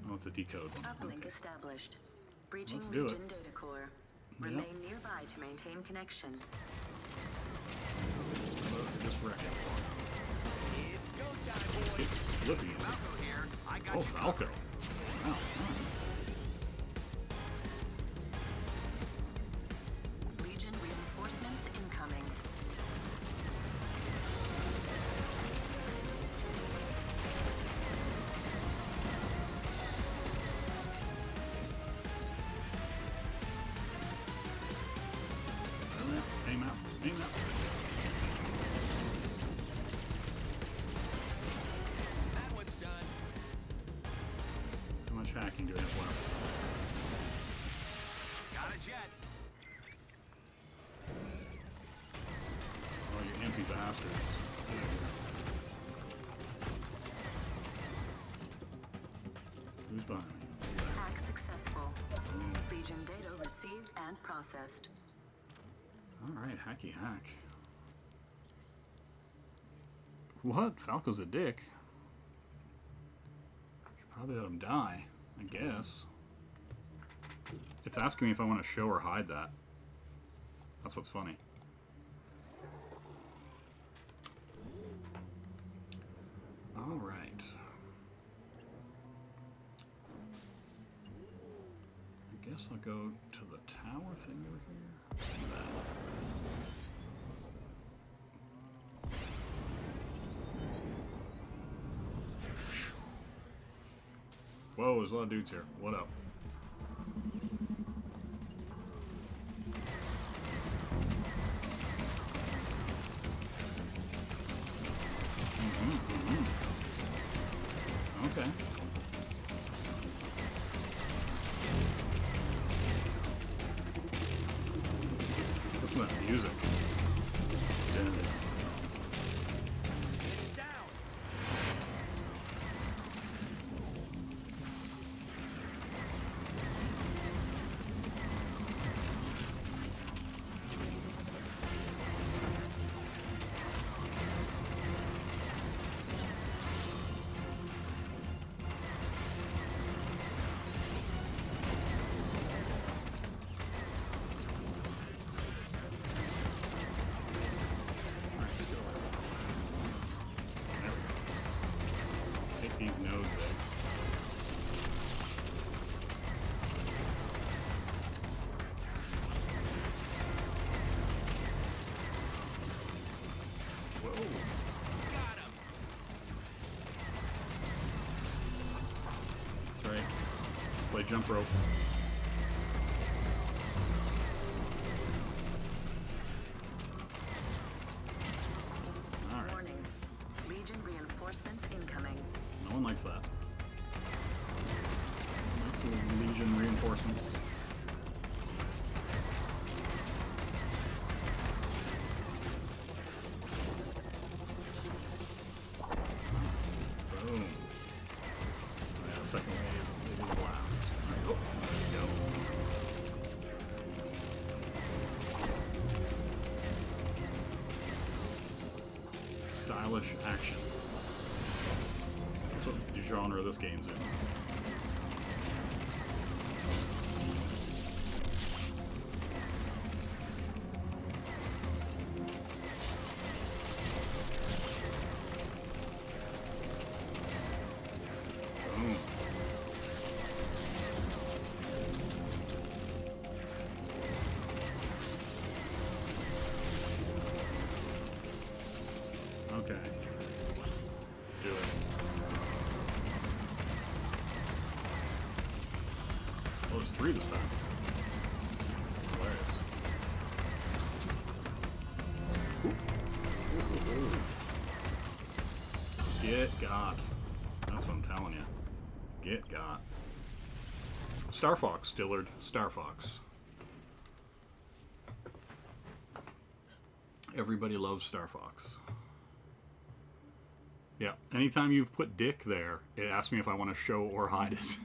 Oh, it's a decode one. Uplink Okay. established. Breaching Let's do it. Legion data core. Yep. Remain nearby to maintain connection. Just wreck it. It's go time, boys. It's looking at me. Falco here. I got Oh, you. Falco. Wow. Legion reinforcements incoming. Aim out. Aim out. That one's done. How much hacking do I have left? Got a jet. Oh, you empty bastards. Who's behind me? Hack successful. Boom. Legion data received and processed. Alright, hacky hack. What? Falco's a dick. Should probably let him die, I guess. It's asking me if I want to show or hide that. That's what's funny. Alright. I guess I'll go to the tower thing over here. See that. Whoa, there's a lot of dudes here. What up? Okay. Listen to that music. It's down. Take these nodes there. Whoa. Got him. That's right. Play jump rope. Alright. Warning. Legion reinforcements incoming. No one likes that. Likes the Legion reinforcements. Boom. Yeah, second wave, maybe the last. Alright, oh, there we go. Stylish action. That's what the genre this game's in. Boom. Okay. Let's do it. Oh, there's 3 this time. Hilarious. Get got. That's what I'm telling you. Get got. Starfox, Dillard. Starfox. Everybody loves Starfox. Yeah, anytime you've put dick there, it asks me if I want to show or hide it.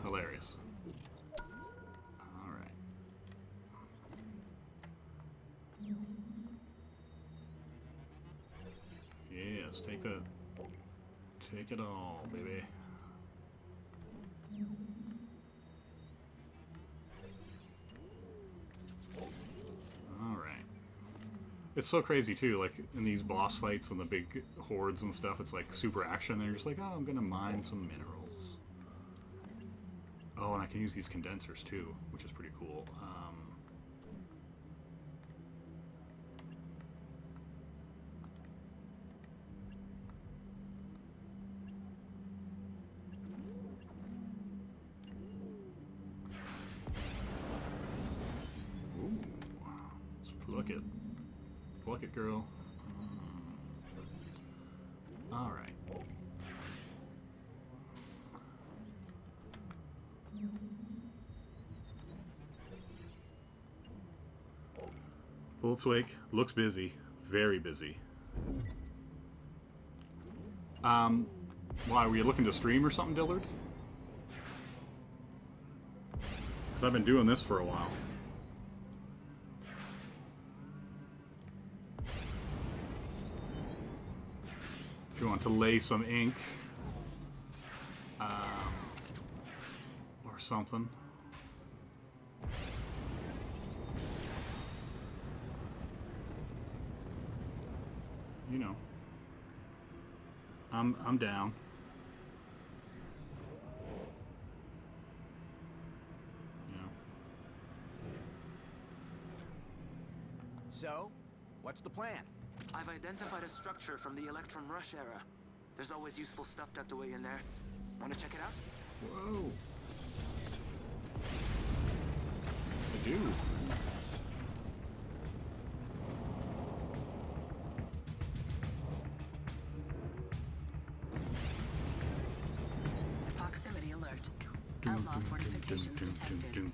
Hilarious. Alright. Yes, take it all, baby. Alright. It's so crazy too, like in these boss fights and the big hordes and stuff, it's like super action, and you're just like, oh, I'm gonna mine some minerals. Oh, and I can use these condensers too, which is pretty cool. Ooh, let's pluck it. Pluck it, girl. Alright. Bullets Wake looks busy. Very busy. Why, were you looking to stream or something, Dillard? Because I've been doing this for a while. If you want to lay some ink. Or something. You know. I'm down. You know. So, what's the plan? I've identified a structure from the Electrum Rush era. There's always useful stuff tucked away in there. Want to check it out? Whoa. I do. Proximity alert. Outlaw fortifications detected.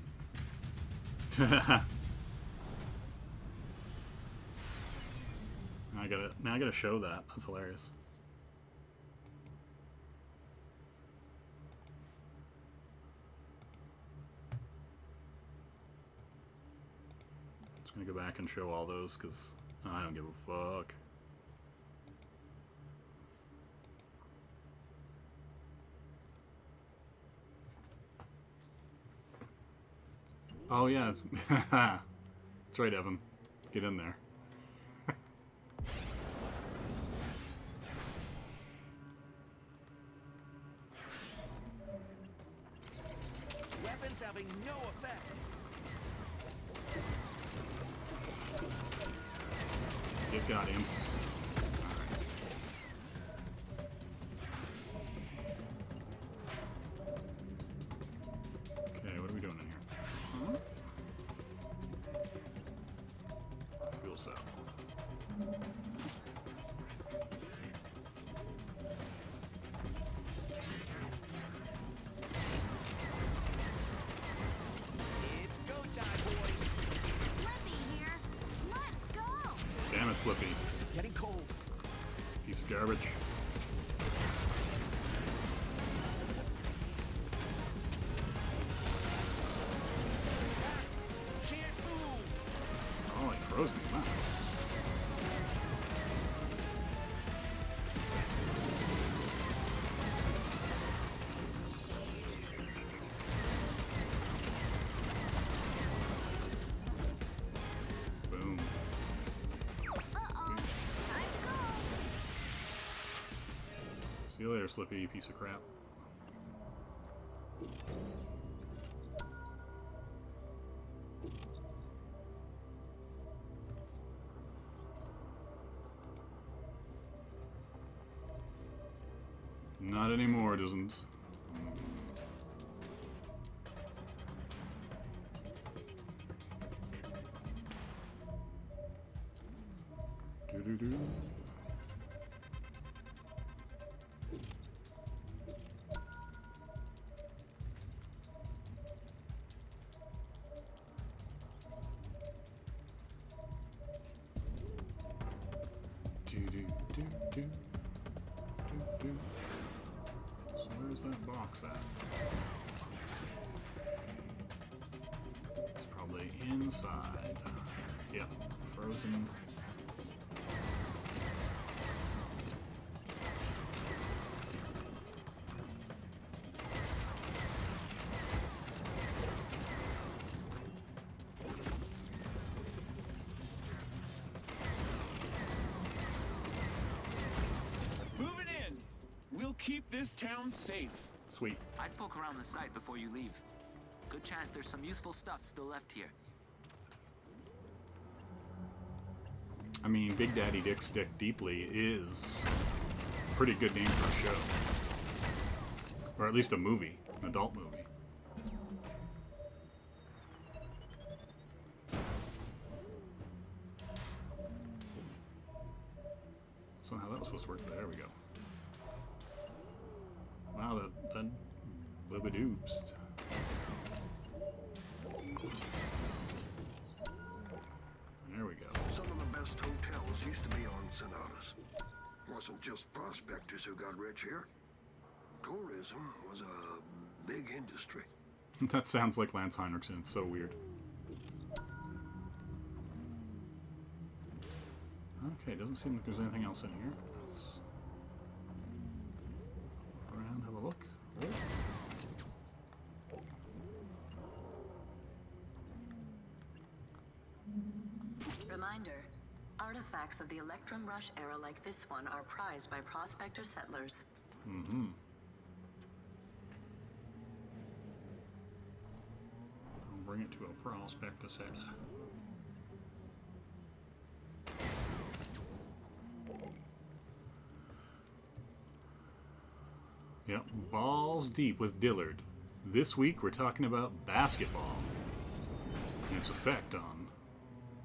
Now I gotta show that. That's hilarious. Just gonna go back and show all those because I don't give a fuck. Oh yeah, that's right, Evan. Get in there. Weapons having no effect. Get got him. Okay, what are we doing in here? Fuel cell. It's go time, boys. Slippy here. Let's go. Damn it, Slippy. Getting cold. Piece of garbage. Can't move. Oh, he froze me. Wow. Boom. Uh-oh. Time to go. See you later, Slippy, you piece of crap. Not anymore, it isn't. Doo-doo-doo. Do-do-do-do. Do-do. So where's that box at? It's probably inside. Yep, frozen. Moving in. We'll keep this town safe. Sweet. I'd poke around the site before you leave. Good chance there's some useful stuff still left here. I mean, Big Daddy Dick's Dick Deeply is a pretty good name for a show. Or at least a movie, an adult movie. Somehow that was supposed to work. There we go. Wow, that booba-doobs. There we go. Some of the best hotels used to be on Sonatas. Wasn't just prospectors who got rich here. Tourism was a big industry. That sounds like Lance Henriksen. It's so weird. Okay, doesn't seem like there's anything else in here. Let's go around, have a look. Oh. Reminder, artifacts of the Electrum Rush era like this one are prized by prospector settlers. Mm-hmm. I'll bring it to a prospector settler. Yep, balls deep with Dillard. This week we're talking about basketball and its effect on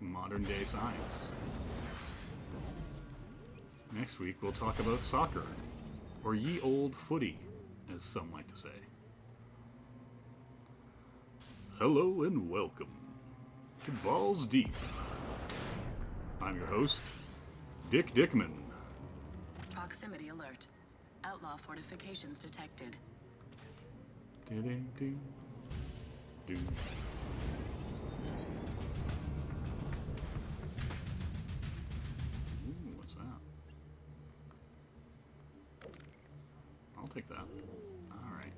modern day science. Next week we'll talk about soccer, or ye old footy, as some like to say. Hello and welcome to Balls Deep. I'm your host, Dick Dickman. Proximity alert. Outlaw fortifications detected. Do-do-do. Do. Ooh, what's that? I'll take that. Alright.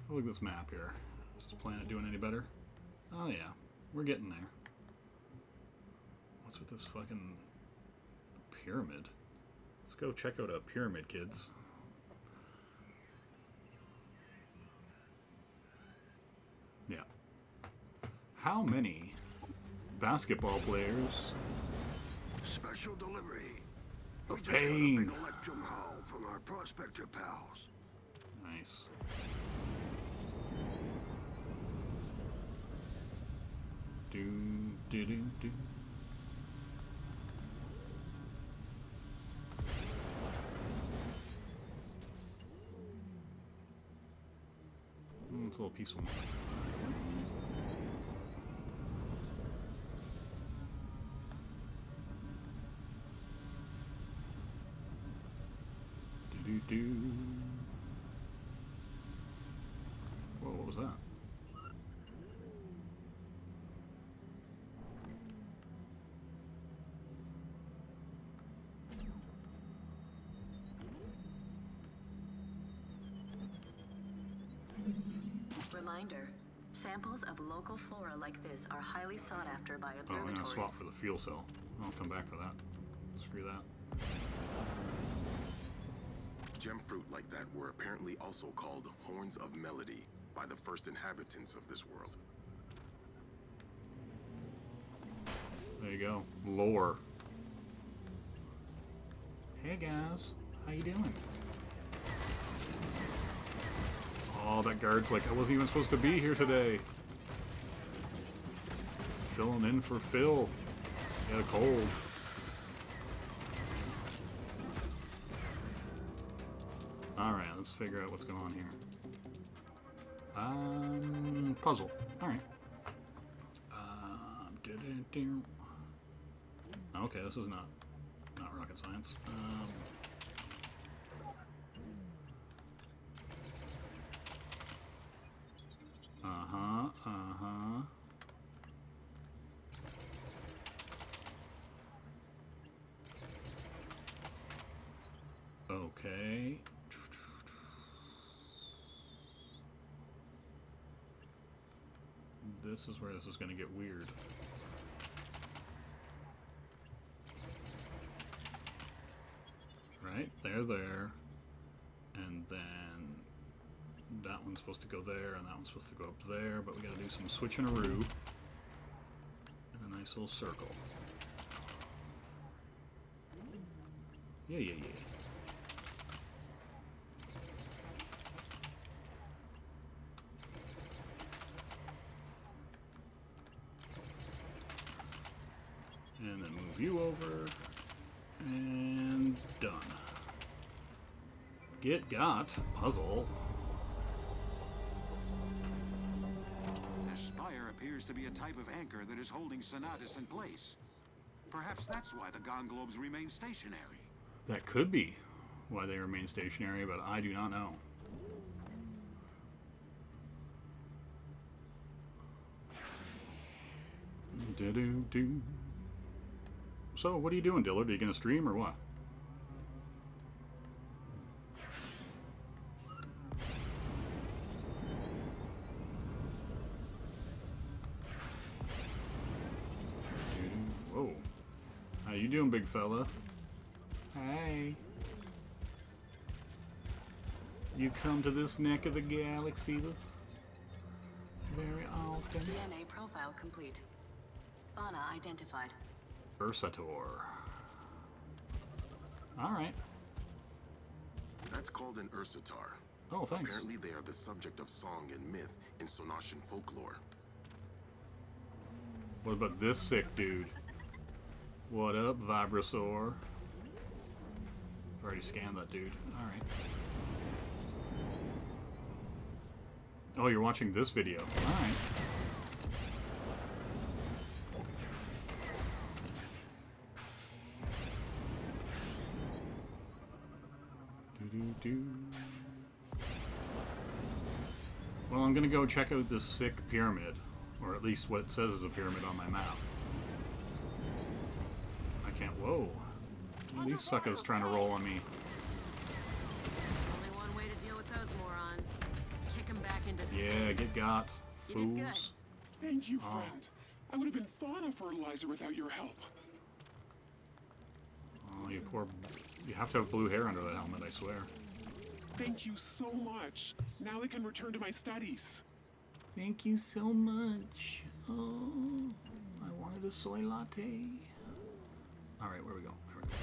Look at this map here. Is this planet doing any better? Oh yeah, we're getting there. What's with this fucking pyramid? Let's go check out a pyramid, kids. Yeah. How many basketball players Special delivery. of We just got a pain? big electrum haul from our prospector pals. Nice. Do do do do. It's a little peaceful. Do do do. Whoa, what was that? Reminder. Samples of local flora like this are highly sought after by Oh, I'm observatories. gonna swap for the fuel cell. I'll come back for that. Screw that. Gem fruit like that were apparently also called horns of melody by the first inhabitants of this world. There you go. Lore. Hey guys, how you doing? Oh, that guard's like, I wasn't even supposed to be here today. Filling in for Phil. He had a cold. Alright, let's figure out what's going on here. Puzzle. Alright. Okay, this is not rocket science. Okay. This is where this is going to get weird. Right? They're there. And then that one's supposed to go there, and that one's supposed to go up there, but we gotta do some switching-a-roo. And a nice little circle. Yeah, yeah, yeah. And then move you over. And done. Get got. Puzzle. This spire appears to be a type of anchor that is holding Sonatus in place. Perhaps that's why the Gone Globes remain stationary. That could be why they remain stationary, but I do not know. Do-do-do. So, what are you doing, Dillard? Are you going to stream or what? Whoa. How you doing, big fella? Hey. You come to this neck of the galaxy very often? DNA profile complete. Fauna identified. Versator. Alright. That's called an ursitar. Oh, thanks. Apparently they are the subject of song and myth in Sonatian folklore. What about this sick dude? What up, Vibrasaur? Already scanned that dude. Alright. Oh, you're watching this video. Alright. Well, I'm gonna go check out this sick pyramid. Or at least what it says is a pyramid on my map. I can't... Whoa. These suckers trying to roll on me. Only one way to deal with those morons. Kick them back into space. Yeah, get got. You did good. Fools. Thank you, friend. I would have been fauna fertilizer without your help. Oh, you poor... You have to have blue hair under that helmet, I swear. Thank you so much. Now I can return to my studies. Thank you so much. Oh, I wanted a soy latte. Alright, where we go? There we go.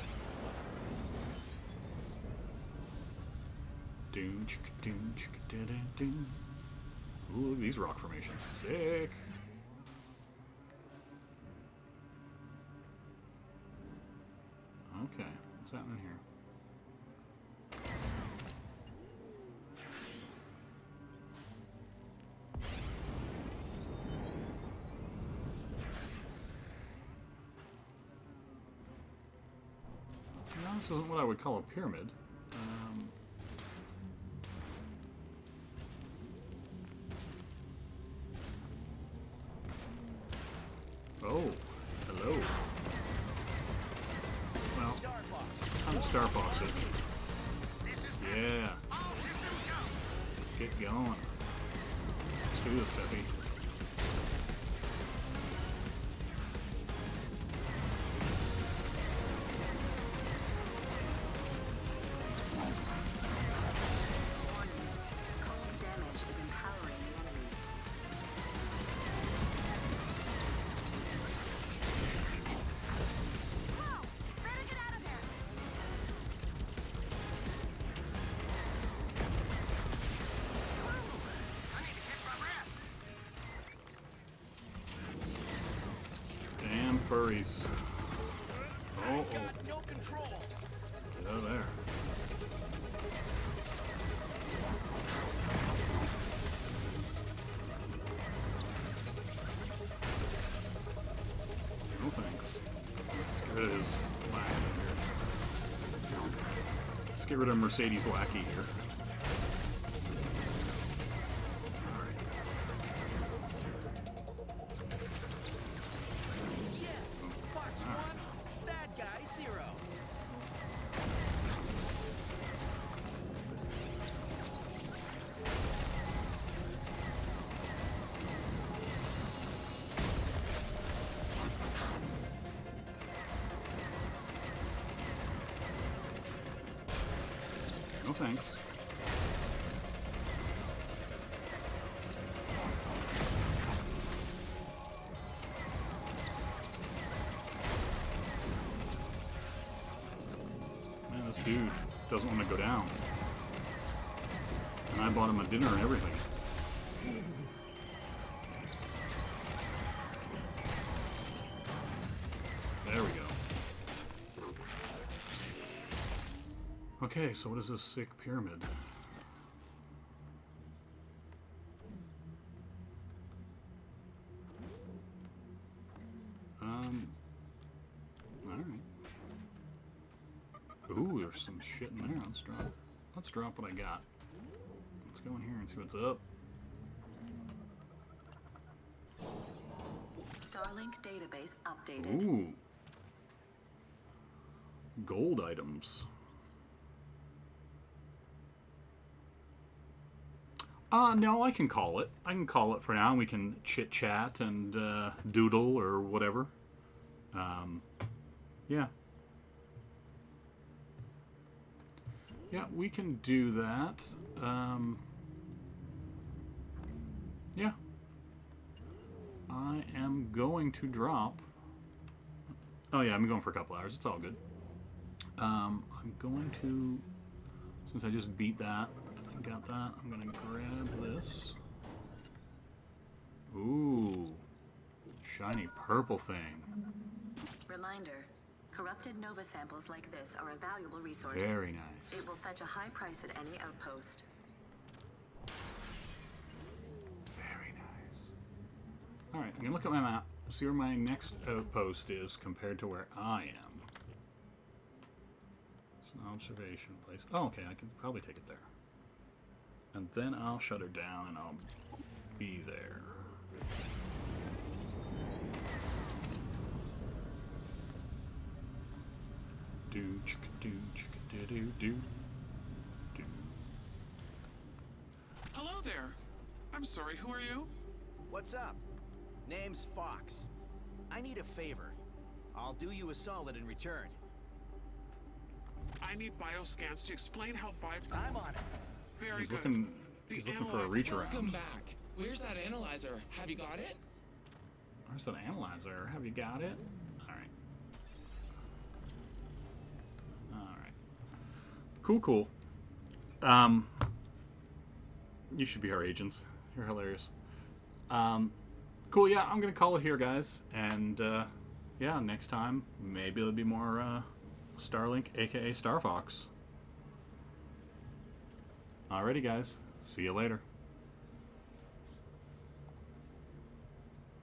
Doom, chicka, doom, chicka, da, da, doom. Ooh, look at these rock formations. Sick. Okay, what's happening here? No, this isn't what I would call a pyramid. Oh, hello. Well, I'm Starfox. Yeah. Get going. Let's do this, Peppy. Cold damage is empowering the enemy. Whoa! Better get out of there! Damn furries. Oh, oh. No control. Get out of there. No thanks. Let's get rid of his lackey here. Let's get rid of Mercedes lackey here. Yes, Fox 1, bad guy 0. No thanks. Man, this dude doesn't want to go down. And I bought him a dinner and everything. There we go. Okay, so what is this sick pyramid? Alright. Ooh, there's some shit in there. Let's drop what I got. Let's go in here and see what's up. Starlink database updated. Ooh. Gold items. No, I can call it. I can call it for now, and we can chit-chat and doodle or whatever. Yeah. Yeah, we can do that. Yeah. I am going to drop... Oh yeah, I'm going for a couple hours. It's all good. I'm going to Since I just beat that and got that, I'm gonna grab this. Ooh, shiny purple thing. Reminder, corrupted Nova samples like this are a valuable resource. Very nice. It will fetch a high price at any outpost. Very nice. Alright, I'm gonna look at my map, see where my next outpost is compared to where I am. It's an observation place. Oh, okay, I can probably take it there. And then I'll shut her down and I'll be there. Do chicka do chicka do do do. Hello there. I'm sorry, who are you? What's up? Name's Fox. I need a favor. I'll do you a solid in return. I need bioscans to explain how I'm on it. Very He's good. he's looking for a reach around. Welcome back. Where's that analyzer? Have you got it? Where's that analyzer? Have you got it? Alright. Alright. Cool, cool. You should be our agents. You're hilarious. Cool, yeah, I'm gonna call it here, guys. And, yeah, next time, maybe there'll be more, Starlink, aka Starfox. Alrighty, guys. See you later.